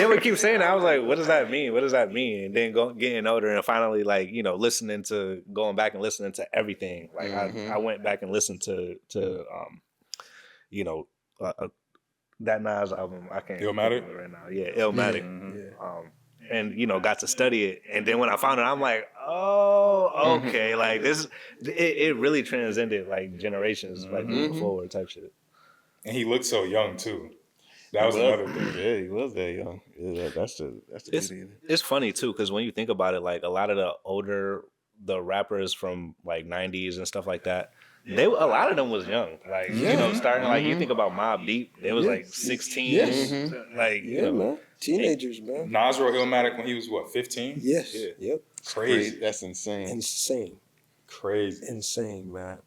would keep saying that. I was like, "What does that mean? What does that mean?" And then getting older and finally like going back and listening to everything. Like I went back and listened to that Nas album. I can't Illmatic? remember right now. Yeah, Illmatic. And got to study it. And then when I found it, I'm like, Oh, okay. Like this, it really transcended like generations, like moving forward type shit. And he looked so young too. That He was another thing. Yeah, he was that young. Yeah, that's the It's beauty of it. it's funny too because when you think about it, like a lot of the rappers from like '90s and stuff like that, a lot of them was young. Like starting like you think about Mobb Deep, they was like 16. Yes. Like Yeah, man. Teenagers, man. Nas wrote Illmatic when he was what, 15? Yes. Yeah. Yep. Crazy. That's insane. Insane. Crazy. Insane, man.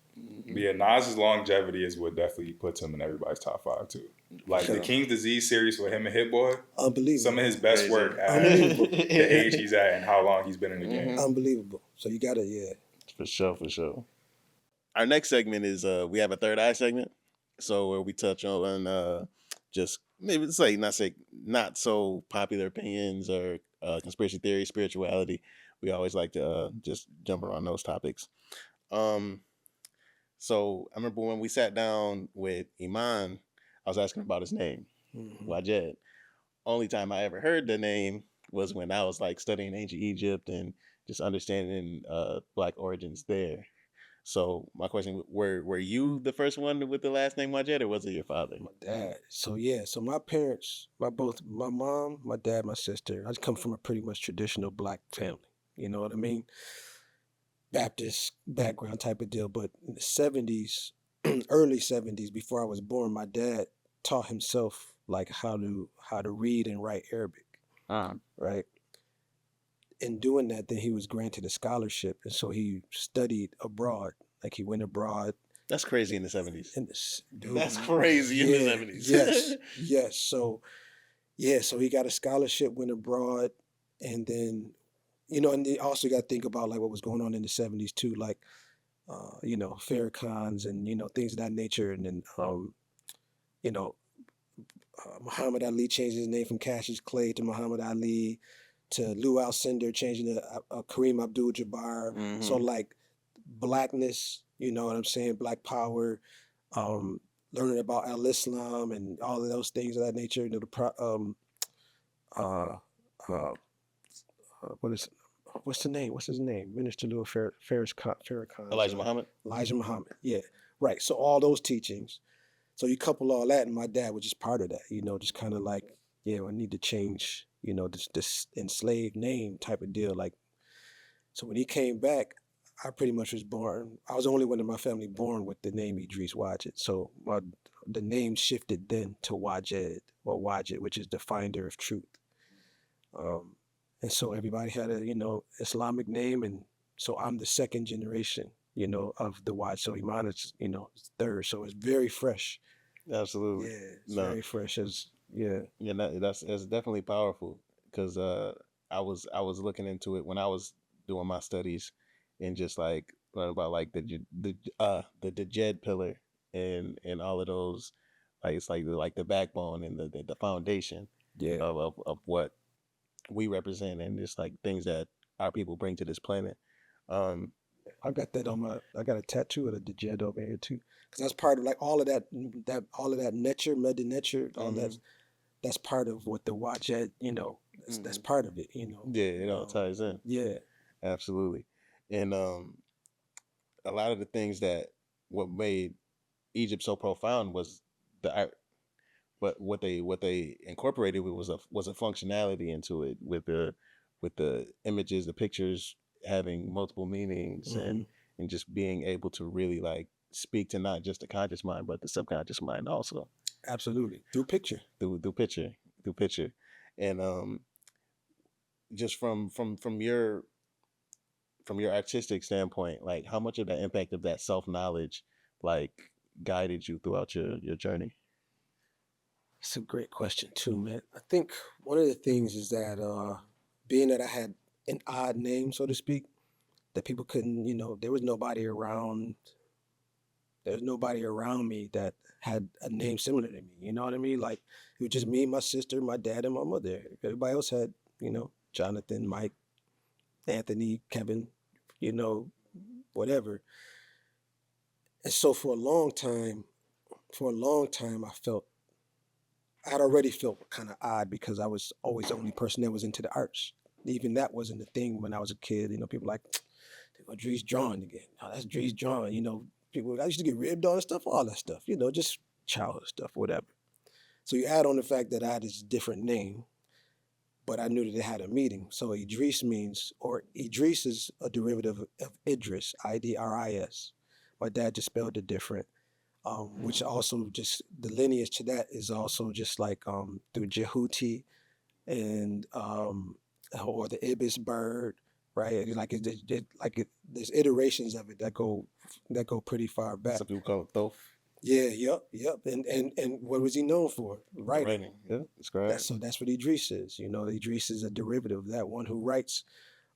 But yeah, Nas's longevity is what definitely puts him in everybody's top 5 too. Like the King's Disease series with him and Hit Boy, Unbelievable. some of his best work at the age he's at and how long he's been in the game. Unbelievable. So you gotta, For sure. Our next segment is we have a third eye segment. So where we touch on just maybe not so popular opinions or conspiracy theory, spirituality. We always like to just jump around those topics. So I remember when we sat down with Iman, I was asking about his name, Wajed. Only time I ever heard the name was when I was like studying ancient Egypt and just understanding Black origins there. So my question: Were you the first one with the last name Wajed, or was it your father? my dad. So so my parents, my mom, my dad, my sister. I come from a pretty much traditional Black family. You know what I mean? Baptist background type of deal. But in the 70s, early 70s, before I was born, my dad taught himself like how to read and write Arabic. Right. In doing that, then he was granted a scholarship, and so he studied abroad. Like he went abroad. That's crazy in the 70s. Dude, That's crazy in the 70s. yes. So he got a scholarship, went abroad, and then, and you also got to think about like what was going on in the 70s too, like, Farrakhan's and, things of that nature. And then, Muhammad Ali changed his name from Cassius Clay to Muhammad Ali, to Lou Alcindor changing to Kareem Abdul-Jabbar. So like Blackness, you know what I'm saying? Black power, learning about Al-Islam and all of those things of that nature. What's his name? Minister Louis Farrakhan. Elijah Muhammad. Elijah Muhammad. Yeah, right. So all those teachings. So you couple all that, and my dad was just part of that. Just kind of like, I need to change. This enslaved name type of deal. Like, so when he came back, I pretty much was born. I was the only one in my family born with the name EDREYS WAJED. So the name shifted then to Wajed, which is the finder of truth. And so everybody had a, Islamic name. And so I'm the second generation, of the Wajed. So Iman is, third. So it's very fresh. Absolutely. Yeah, it's very fresh. That's definitely powerful because I was looking into it when I was doing my studies and just like learn about like the Djed pillar and all of those, like it's like the backbone and the foundation of what we represent and just like things that our people bring to this planet. I got that I got a tattoo of the Djed over here too, because that's part of like all of that nature, Medi nature, all that's part of what the Wajed, that's part of it, Yeah, it all ties in. Yeah, absolutely. And a lot of the things that what made Egypt so profound was the art, but what they incorporated was a functionality into it with the images, the pictures having multiple meanings and just being able to really like speak to not just the conscious mind but the subconscious mind also. Absolutely. Through picture. And just from your artistic standpoint, like how much of the impact of that self-knowledge like guided you throughout your journey? It's a great question too, man. I think one of the things is that being that I had an odd name, so to speak, that people couldn't, there was nobody around. There's nobody around me that had a name similar to me. You know what I mean? Like it was just me, my sister, my dad, and my mother. Everybody else had, Jonathan, Mike, Anthony, Kevin, whatever. And so for a long time, I'd already felt kind of odd because I was always the only person that was into the arts. Even that wasn't a thing when I was a kid. You know, people like, oh, Dre's drawing again. Oh, that's Dre's drawing. You know, people, I used to get ribbed on and stuff, all that stuff, you know, just childhood stuff, whatever. So you add on the fact that I had this different name, but I knew that it had a meaning. So Idris means, or Idris is a derivative of Idris, Idris. My dad just spelled it different, which also just, the lineage to that is also just like through Jehuti and or the ibis bird, right? Like there's iterations of it that go pretty far back. Some people call it thof. Yeah, yep. And what was he known for? Writing. Yeah, that's That's what Idris is. You know, Idris is a derivative of that, one who writes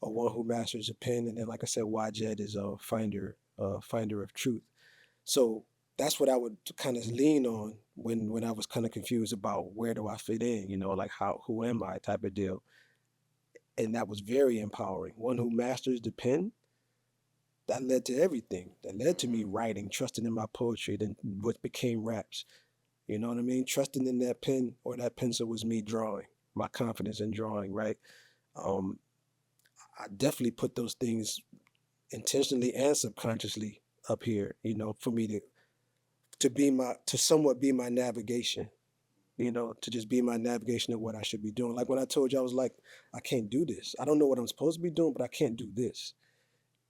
or one who masters a pen. And then, like I said, Wajed is a finder of truth. So that's what I would kind of lean on when I was kind of confused about where do I fit in, you know, like who am I type of deal. And that was very empowering. One who masters the pen, that led to everything. That led to me writing, trusting in my poetry, then what became raps. You know what I mean? Trusting in that pen or that pencil was me drawing, my confidence in drawing, right? I definitely put those things intentionally and subconsciously up here, you know, for me to somewhat be my navigation, you know, to just be my navigation of what I should be doing. Like when I told you, I was like, I can't do this. I don't know what I'm supposed to be doing, but I can't do this.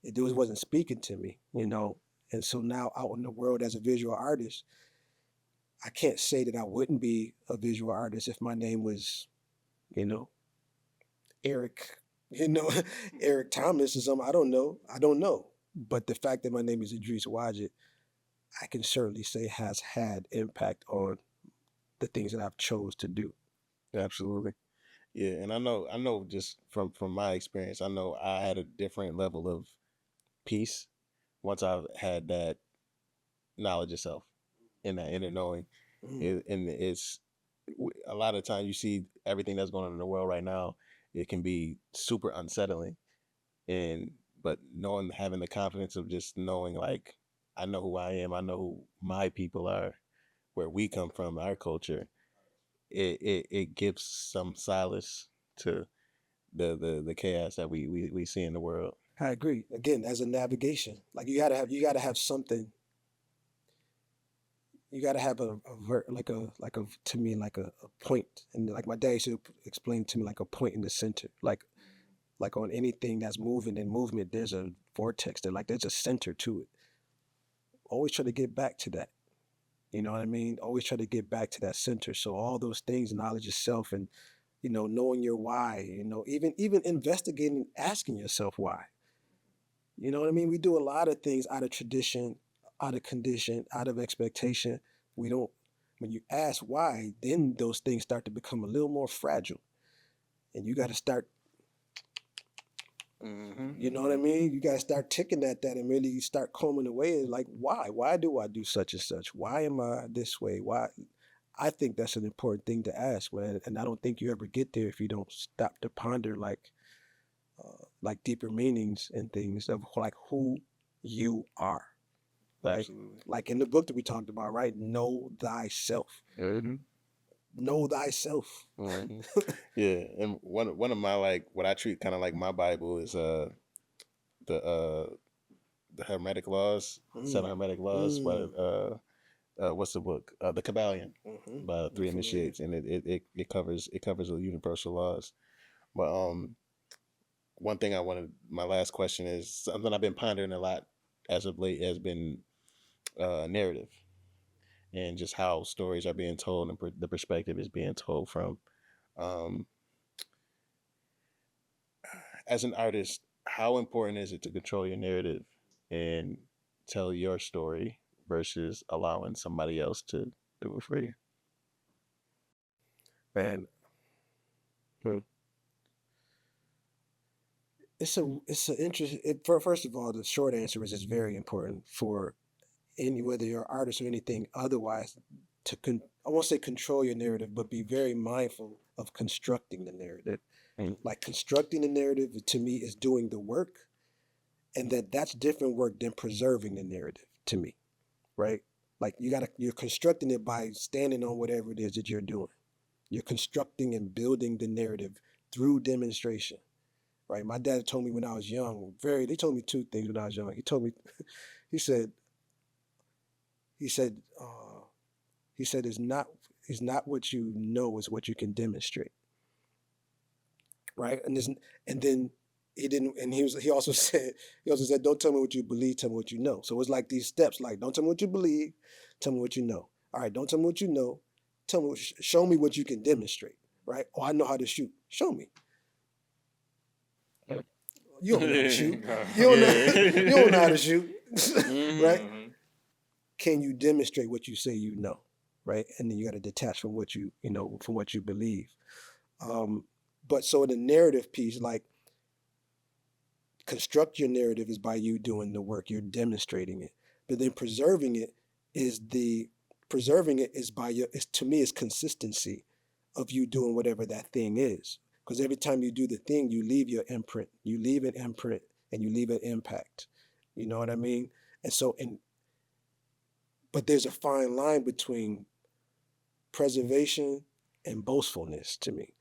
It wasn't speaking to me, you know. And so now out in the world as a visual artist, I can't say that I wouldn't be a visual artist if my name was, you know, Eric, you know, Eric Thomas or something. I don't know. But the fact that my name is Edreys Wajed, I can certainly say has had impact on the things that I've chose to do. Absolutely. Yeah, and I know just from my experience, I know I had a different level of peace once I've had that knowledge of self and that inner knowing. And it's a lot of times you see everything that's going on in the world right now, it can be super unsettling. But having the confidence of just knowing, like, I know who I am, I know who my people are, where we come from, our culture, it gives some solace to the chaos that we see in the world. I agree. Again, as a navigation, like you gotta have something. You gotta have a to me like a point, and like my dad used to explain to me, like a point in the center, like on anything that's moving in movement, there's a vortex there, like there's a center to it. Always try to get back to that. You know what I mean? Always try to get back to that center. So all those things, knowledge of self, and you know, knowing your why. You know, even investigating, asking yourself why. You know what I mean? We do a lot of things out of tradition, out of condition, out of expectation. We don't, when you ask why, then those things start to become a little more fragile. And you got to start, you know what I mean? You got to start ticking at that and really start combing away. Like, why? Why do I do such and such? Why am I this way? Why? I think that's an important thing to ask, man. And I don't think you ever get there if you don't stop to ponder like deeper meanings and things of like who you are. Right? Absolutely. Like in the book that we talked about, right? Know thyself. Know thyself. Yeah, and one of my, like, what I treat kind of like my Bible is the Hermetic laws, 7 Hermetic laws. What's the book? The Kabbalion by 3 initiates, and it covers the universal laws. But one thing my last question is something I've been pondering a lot as of late has been narrative, and just how stories are being told and the perspective is being told from. As an artist, how important is it to control your narrative and tell your story versus allowing somebody else to do it for you? Man, it's an interesting. First of all, the short answer is it's very important for whether you're an artist or anything otherwise I won't say control your narrative, but be very mindful of constructing the narrative. Like constructing the narrative to me is doing the work, and that's different work than preserving the narrative to me, right? Like you're constructing it by standing on whatever it is that you're doing. You're constructing and building the narrative through demonstration. right? My dad told me when I was young, they told me two things when I was young. He told me, he said, he said, uh, he said, it's not what you know, it's what you can demonstrate, right? And then he didn't, and he also said, don't tell me what you believe, tell me what you know. So it's like these steps, like, don't tell me what you believe, tell me what you know. All right, don't tell me what you know, show me what you can demonstrate, right? Oh, I know how to shoot. Show me. You don't know how to shoot. You don't know how to shoot, right? Mhm. Can you demonstrate what you say you know, right? And then you got to detach from what from what you believe. But so the narrative piece, like, construct your narrative is by you doing the work. You're demonstrating it. But then preserving it is by to me, is consistency of you doing whatever that thing is. Because every time you do the thing, you leave your imprint. You leave an imprint and you leave an impact. You know what I mean? And so, but there's a fine line between preservation and boastfulness to me.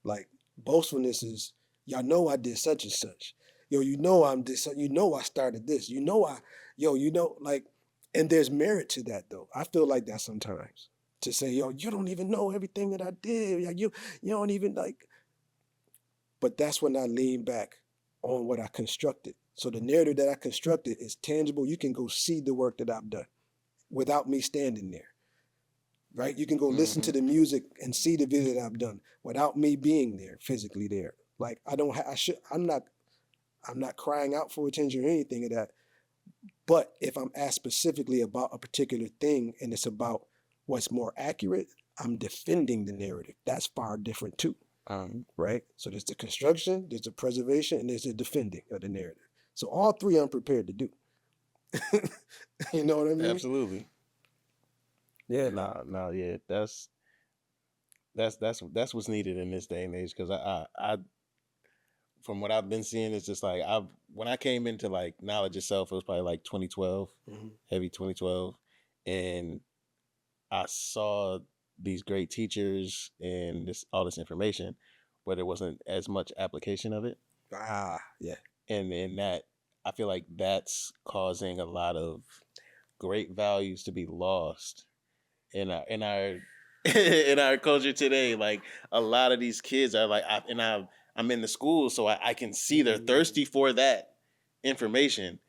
Like, boastfulness is, y'all know I did such and such. Yo, you know I'm this, you know I started this. Like, and there's merit to that though. I feel like that sometimes. To say, yo, you don't even know everything that I did. Like, you don't even like. But that's when I lean back on what I constructed. So the narrative that I constructed is tangible. You can go see the work that I've done without me standing there. Right? You can go listen to the music and see the video that I've done without me being there, physically there. Like, I'm not crying out for attention or anything of that. But if I'm asked specifically about a particular thing and it's about what's more accurate, I'm defending the narrative. That's far different too. Right? So there's the construction, there's the preservation, and there's the defending of the narrative. So all three I'm prepared to do. You know what I mean? Absolutely. Yeah. Yeah. That's what's needed in this day and age. Because I from what I've been seeing, it's just like when I came into like knowledge itself, it was probably like 2012, heavy 2012, and I saw these great teachers and all this information, but there wasn't as much application of it. Yeah. And in that, I feel like that's causing a lot of great values to be lost in our in our culture today. Like, a lot of these kids are like, I'm in the school, so I can see they're thirsty for that information,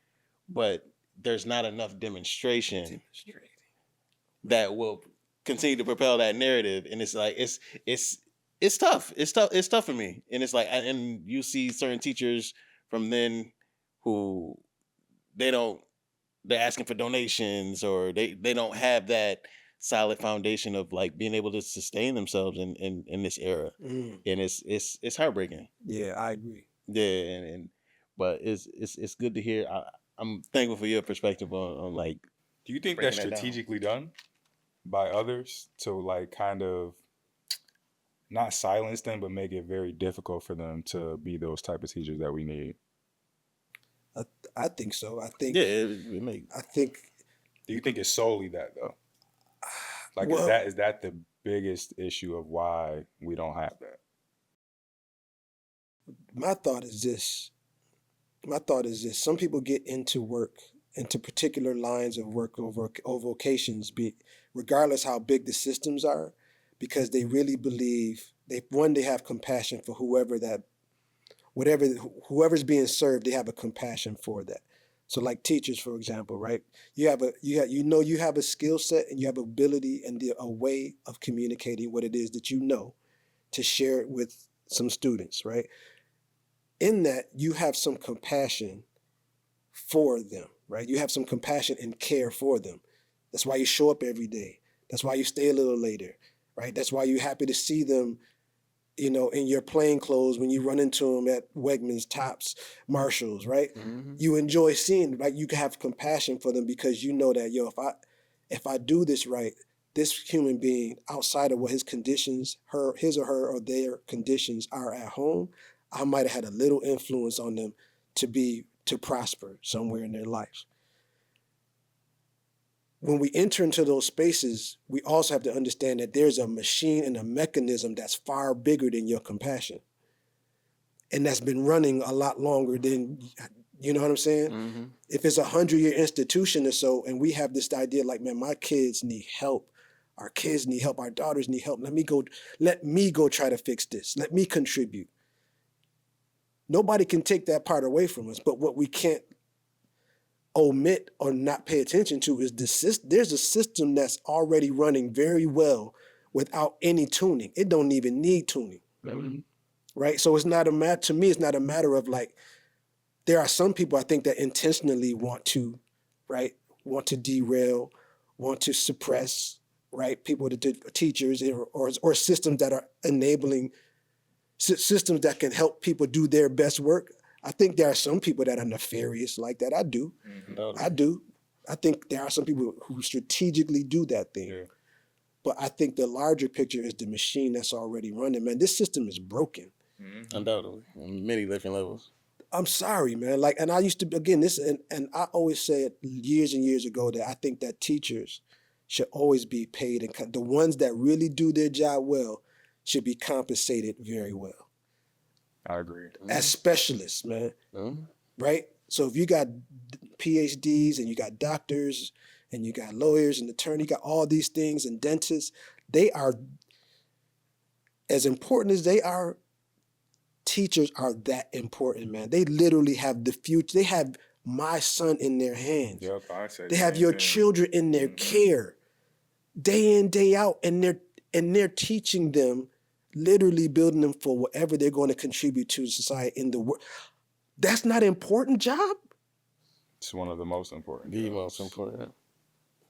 but there's not enough demonstration that will continue to propel that narrative. And it's like, it's tough. It's tough for me. And it's like, and you see certain teachers from then who they're asking for donations, or they don't have that solid foundation of like being able to sustain themselves in this era. And it's heartbreaking. Yeah, I agree. Yeah. But it's good to hear. I'm thankful for your perspective on like, do you think that's strategically done by others to like kind of not silence them, but make it very difficult for them to be those type of teachers that we need? I think so. I think. Yeah, I think. Do you think it's solely that though? Like, Well, is that the biggest issue of why we don't have that? My thought is this. Some people get into particular lines of work or vocations, regardless how big the systems are, because they really believe they have compassion for whoever's being served. They have a compassion for that. So like teachers, for example, right? You have a skill set and you have ability and a way of communicating what it is that you know to share it with some students, right? In that, you have some compassion for them, right? You have some compassion and care for them. That's why you show up every day. That's why you stay a little later, right? That's why you're happy to see them, in your plain clothes when you run into them at Wegmans, Tops, Marshalls, right? You enjoy seeing them, right? You can have compassion for them because you know that, if I do this right, this human being, outside of what his conditions, his or her or their conditions are at home, I might have had a little influence on them to prosper somewhere in their lives. When we enter into those spaces, we also have to understand that there's a machine and a mechanism that's far bigger than your compassion. and that's been running a lot longer than, you know what I'm saying? If it's 100-year institution or so, and we have this idea like, man, my kids need help. Our kids need help. Our daughters need help. Let me go try to fix this. Let me contribute. Nobody can take that part away from us. But what we can't omit or not pay attention to is there's a system that's already running very well without any tuning. It don't even need tuning. Right? So it's not to me, it's not a matter of like, there are some people I think that intentionally want to derail, want to suppress, right? People, teachers or systems that are enabling, systems that can help people do their best work. I think there are some people that are nefarious like that. I do. I do. I think there are some people who strategically do that thing. Yeah. But I think the larger picture is the machine that's already running. Man, this system is broken. Undoubtedly, on many different levels. I'm sorry, man. Like, and I used to, again, this, and I always said years and years ago that I think that teachers should always be paid, and the ones that really do their job well should be compensated very well. I agree. As specialists, man. Right? So if you got PhDs and you got doctors and you got lawyers and attorneys, you got all these things, and dentists, they are, as important as they are, teachers are that important, man. They literally have the future. They have my son in their hands. Yep, I say they have your children in their care, day in, day out, and they're teaching them, literally building them for whatever they're going to contribute to society in the world. That's not an important job. It's one of the most important. The most important.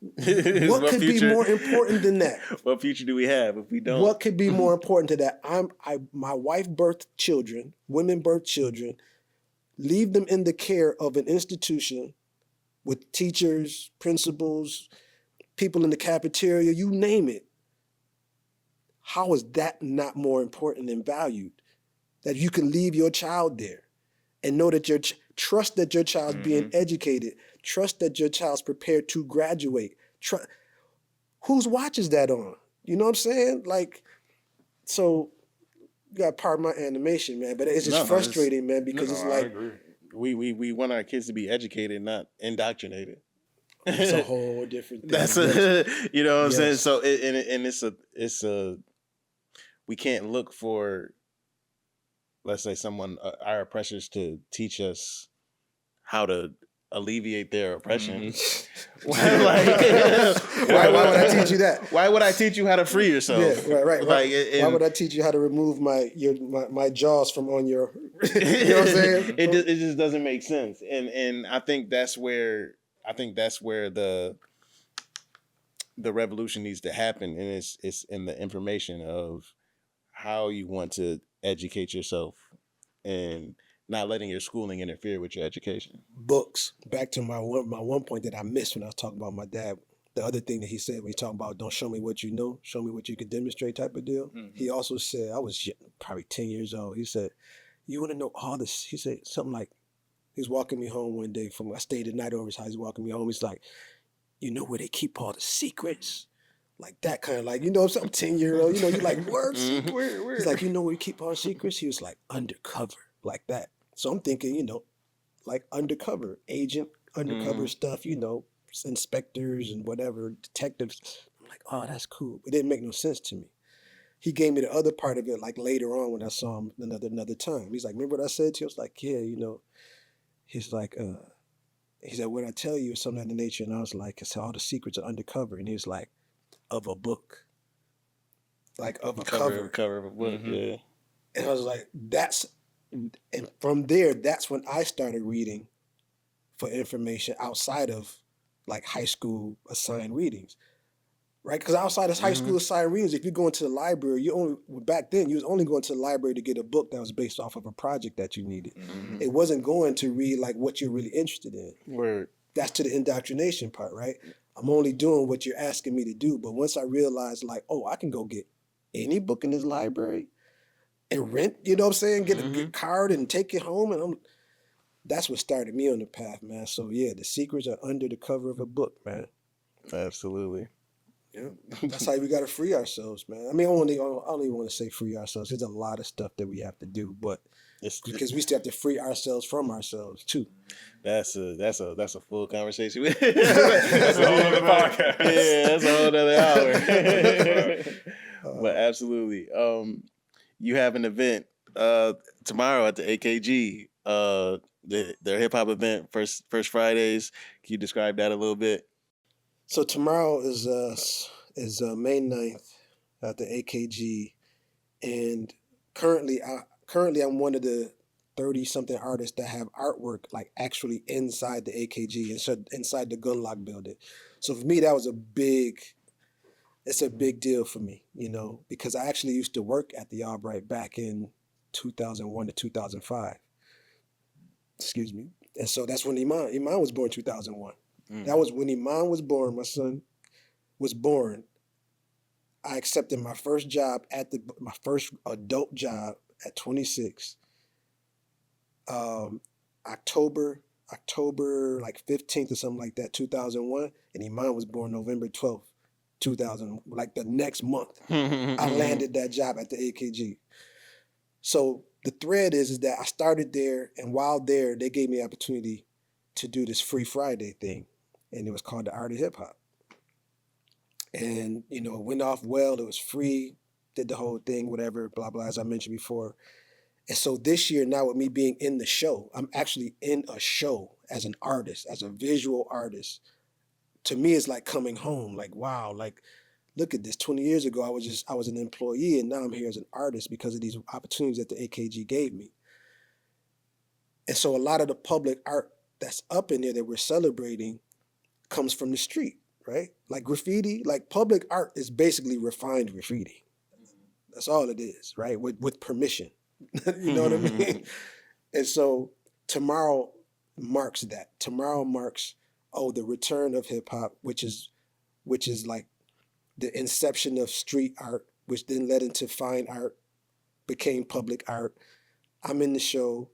What could be more important than that? What future do we have if we don't? What could be more important to that? My wife birthed children, women birthed children, leave them in the care of an institution with teachers, principals, people in the cafeteria, you name it. How is that not more important and valued? That you can leave your child there and know that trust that your child's being educated, trust that your child's prepared to graduate. Whose watch is that on? You know what I'm saying? Like, so you got part of my animation, man, but it's just frustrating, man, because it's like, we want our kids to be educated, not indoctrinated. It's a whole different thing. That's you know what I'm saying? So it's a we can't look for, let's say, someone, our oppressors, to teach us how to alleviate their oppression. Why would I teach you that? Why would I teach you how to free yourself? Yeah, right. Like, why would I teach you how to remove my jaws from on your? You know what I'm saying? It just doesn't make sense, and I think that's where the revolution needs to happen, and it's in the information of how you want to educate yourself and not letting your schooling interfere with your education. Books. Back to my one point that I missed when I was talking about my dad. The other thing that he said when he talked about don't show me what you know, show me what you can demonstrate type of deal. He also said, I was probably 10 years old. He said, you want to know all this? He said something like, he was walking me home one day I stayed the night over his house. He's walking me home. He's like, you know where they keep all the secrets? Like that kind of like, you know, some 10-year-old, you know, you're like, word. He's like, you know where you keep all the secrets? He was like, undercover, like that. So I'm thinking, you know, like undercover, agent, undercover stuff, you know, inspectors and whatever, detectives. I'm like, oh, that's cool. It didn't make no sense to me. He gave me the other part of it, like later on when I saw him another time. He's like, remember what I said to you? I was like, yeah, you know. He's like, he said, what I tell you is something of that nature. And I was like, it's all the secrets are undercover. And he was like, of a book. Like of a cover. Cover of a book, yeah. And I was like, and from there, that's when I started reading for information outside of like high school assigned readings, right? Because outside of high school assigned readings, if you go into the library, back then you was only going to the library to get a book that was based off of a project that you needed. It wasn't going to read like what you're really interested in. Word. That's to the indoctrination part, right? I'm only doing what you're asking me to do. But once I realized like, oh, I can go get any book in this library and rent, you know what I'm saying? Get a card and take it home. And that's what started me on the path, man. So yeah, the secrets are under the cover of a book, man. Absolutely. Yeah, that's how we got to free ourselves, man. I mean, I don't even want to say free ourselves. There's a lot of stuff that we have to do, but because we still have to free ourselves from ourselves too. That's a full conversation. That's a whole other podcast. Yeah, that's a whole other hour. But absolutely. You have an event tomorrow at the AKG. Their hip hop event, first Fridays. Can you describe that a little bit? So tomorrow is May 9th at the AKG, and currently I'm one of the 30-something artists that have artwork like actually inside the AKG and inside the Gunlock building. So for me, that was it's a big deal for me, you know, because I actually used to work at the Albright back in 2001 to 2005. Excuse me. And so that's when Iman was born, 2001. That was when Iman was born. My son was born. I accepted my first job my first adult job at 26. October like 15th or something like that, 2001, and Iman was born November 12th, 2000, like the next month. I landed that job at the AKG. So the thread is that I started there, and while there, they gave me the opportunity to do this Free Friday thing, and it was called the Art of Hip Hop. And, you know, it went off well. It was free, did the whole thing, whatever, blah, blah, as I mentioned before. And so this year, now with me being in the show, I'm actually in a show as an artist, as a visual artist. To me, it's like coming home. Like, wow, like, look at this. 20 years ago, I was an employee, and now I'm here as an artist because of these opportunities that the AKG gave me. And so a lot of the public art that's up in there that we're celebrating comes from the street, right? Like graffiti, like public art is basically refined graffiti. That's all it is, right? With permission. You know what I mean? And so tomorrow marks that. Tomorrow marks, the return of hip hop, which is like the inception of street art, which then led into fine art, became public art. I'm in the show.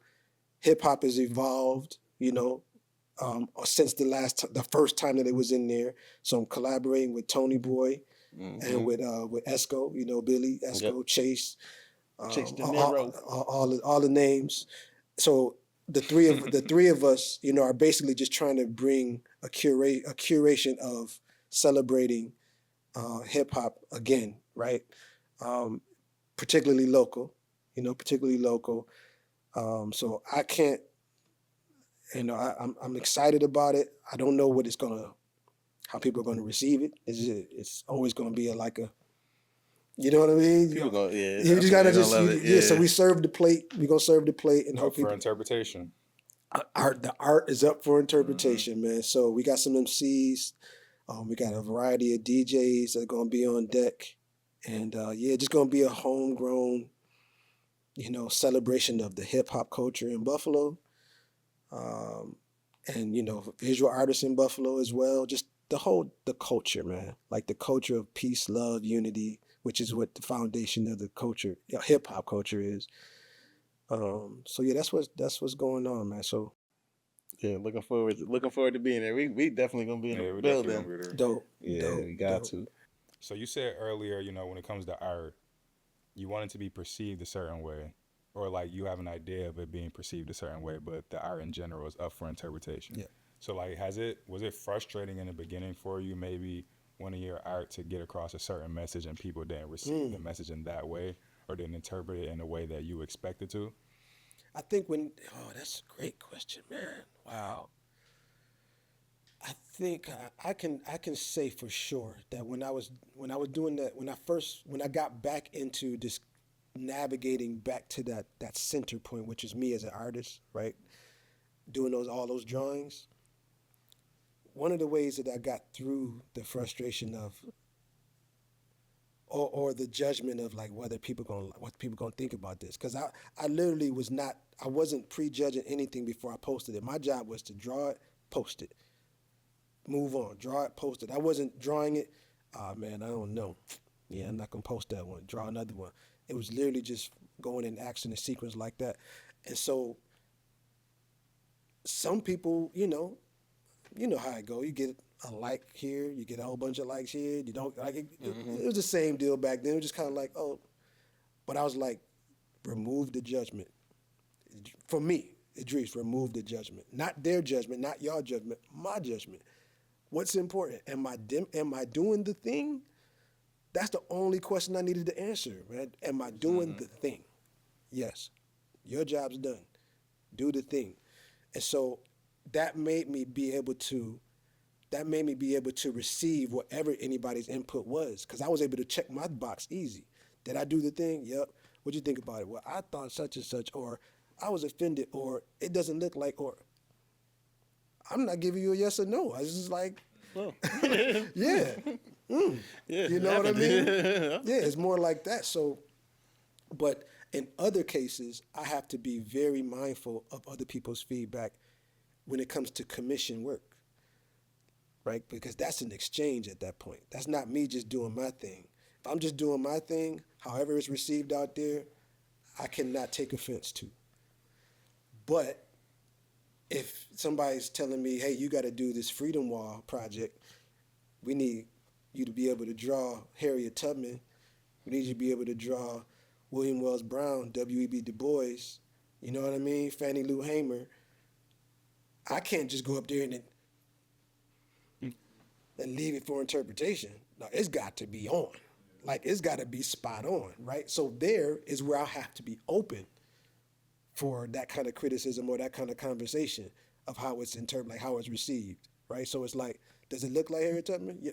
Hip hop has evolved, you know, since the first time that it was in there. So I'm collaborating with Tony Boy and with Esco, you know, Billy, Esco, Chase, Chase De Niro. all the names. So the three of us, you know, are basically just trying to bring a curation of celebrating hip hop again, right? Particularly local. So I can't, you know, I'm excited about it. I don't know how people are gonna receive it. It's always gonna be like a, you know what I mean? You just gotta so we serve the plate. We're gonna serve the plate and hope for interpretation. The art is up for interpretation, man. So we got some MCs. We got a variety of DJs that are gonna be on deck, and just gonna be a homegrown, you know, celebration of the hip hop culture in Buffalo, and you know, visual artists in Buffalo as well. Just the culture, man. Like the culture of peace, love, unity, which is what the foundation of the culture, hip hop culture is. So yeah, that's what's going on, man. So yeah, looking forward to being there. We definitely gonna be in the building. Dope. We got to. So you said earlier, you know, when it comes to art, you want it to be perceived a certain way, or like you have an idea of it being perceived a certain way, but the art in general is up for interpretation. Yeah. So like, was it frustrating in the beginning for you, maybe wanting your art to get across a certain message and people didn't receive the message in that way, or didn't interpret it in a way that you expected to? I think that's a great question, man. Wow. I think I can say for sure that when I was doing that, when I got back into this navigating back to that center point, which is me as an artist, right? Doing all those drawings. One of the ways that I got through the frustration of or the judgment of like what people gonna think about this, because I literally wasn't prejudging anything before I posted it. My job was to draw it, post it, move on, draw it, post it. I wasn't drawing it. Man, I don't know. Yeah, I'm not gonna post that one. Draw another one. It was literally just going in action, a sequence like that. And so some people, you know how it go. You get a like here, you get a whole bunch of likes here. You don't like it. It was the same deal back then. It was just kind of like, but I was like, remove the judgment. For me, Idris, remove the judgment. Not their judgment, not your judgment, my judgment. What's important? Am I doing the thing? That's the only question I needed to answer, man. Am I doing the thing? Yes. Your job's done. Do the thing. And so that made me be able to receive whatever anybody's input was, because I was able to check my box easy. Did I do the thing? Yep. What'd you think about it? Well, I thought such and such, or I was offended, or it doesn't look like, or I'm not giving you a yes or no. I was just like, Well, yeah. yeah, You know what I mean? Yeah, it's more like that. So, but in other cases, I have to be very mindful of other people's feedback when it comes to commission work, right? Because that's an exchange at that point. That's not me just doing my thing. If I'm just doing my thing, however it's received out there, I cannot take offense to. But if somebody's telling me, hey, you got to do this Freedom Wall project, we need you to be able to draw Harriet Tubman, we need you to be able to draw William Wells Brown, W.E.B. Du Bois, you know what I mean, Fannie Lou Hamer, I can't just go up there and leave it for interpretation. No, it's got to be on. Like, it's got to be spot on, right? So there is where I have to be open for that kind of criticism or that kind of conversation of how it's interpreted, like how it's received, right? So it's like, does it look like Harriet Tubman? Yeah.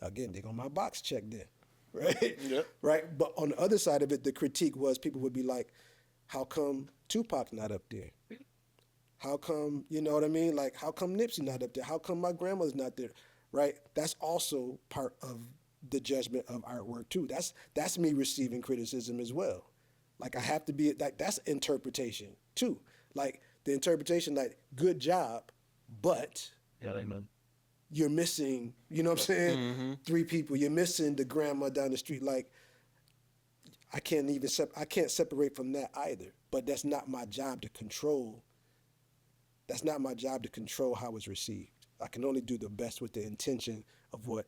Again, they got my box checked in, right? Yep. Right? But on the other side of it, the critique was people would be like, how come Tupac's not up there? How come, you know what I mean? Like, how come Nipsey not up there? How come my grandmother's not there, right? That's also part of the judgment of artwork too. That's me receiving criticism as well. Like, I have to be, like, that's interpretation too. Like, the interpretation, like, good job, but you're missing, you know what I'm saying? 3 people. You're missing the grandma down the street. Like, I can't separate from that either. But that's not my job to control. That's not my job to control how it's received. I can only do the best with the intention of what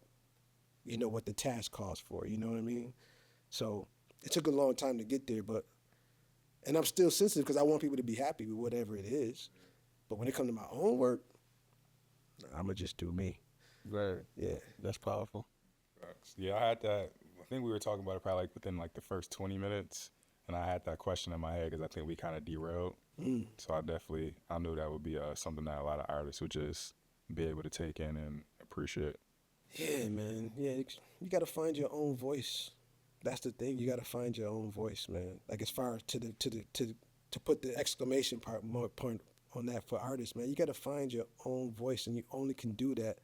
the task calls for. You know what I mean? So it took a long time to get there, and I'm still sensitive because I want people to be happy with whatever it is. But when it comes to my own work, I'm going to just do me. Right. Yeah. That's powerful. Yeah, I had that. I think we were talking about it probably like within like the first 20 minutes, and I had that question in my head because I think we kind of derailed. So I knew that would be something that a lot of artists would just be able to take in and appreciate. Yeah, man. Yeah, you got to find your own voice. That's the thing. You got to find your own voice, man. Like, as far as to put the exclamation point on that for artists, man, you got to find your own voice, and you only can do that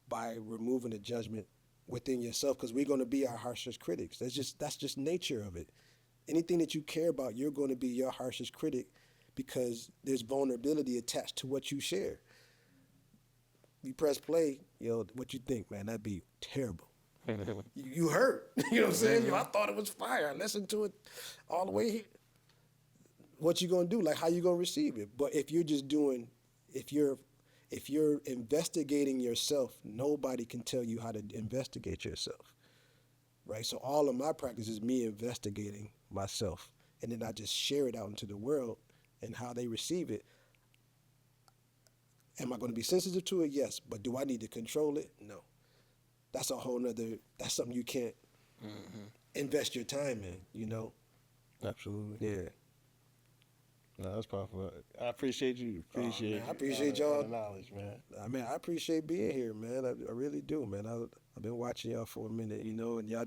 by removing the judgment within yourself, because we're going to be our harshest critics. That's just nature of it. Anything that you care about, you're going to be your harshest critic because there's vulnerability attached to what you share. You press play, what you think, man? That'd be terrible. You hurt. You know what I'm saying? I thought it was fire. I listened to it all the way here. What you gonna do? Like, how you gonna receive it? But if you're investigating yourself, nobody can tell you how to investigate yourself, right? So all of my practice is me investigating myself, and then I just share it out into the world, and how they receive it. Am I going to be sensitive to it? Yes. But do I need to control it? No. That's a whole nother, that's something you can't invest your time in, Absolutely. Yeah. No, that's powerful. I appreciate you. I appreciate y'all. all the knowledge, man. I mean, I appreciate being here, man. I really do, man. I've been watching y'all for a minute, and y'all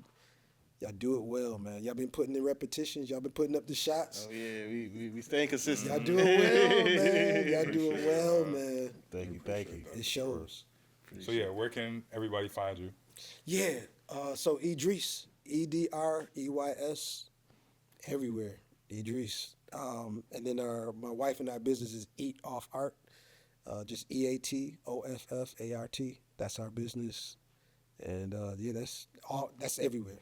do it well, man. Y'all been putting in repetitions. Y'all been putting up the shots. Oh, yeah, we staying consistent. Y'all do it well, man. Y'all do it well, man. Thank you. It shows. So yeah, where can everybody find you? Yeah. So Idreys, EDREYS, everywhere. Idreys. And then my wife and our business is Eat Off Art. Just EATOFFART. That's our business. And that's everywhere.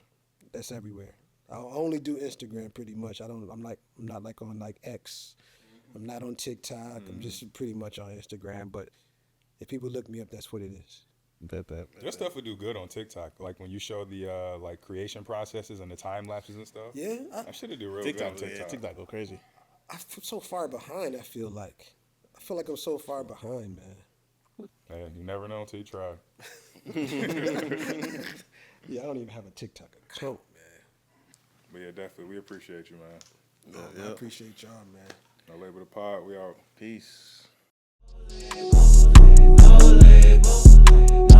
That's everywhere. I only do Instagram pretty much. I'm not like on like X. I'm not on TikTok. I'm just pretty much on Instagram. But if people look me up, that's what it is. Your stuff would do good on TikTok. Like when you show the creation processes and the time lapses and stuff. Yeah. I should do real good on TikTok. TikTok go crazy. I'm so far behind. I feel like I'm so far behind, man. Man, you never know until you try. Yeah, I don't even have a TikTok account, man. But yeah, definitely, we appreciate you, man. I appreciate y'all, man. No Label the Pod, we out. Peace. No label.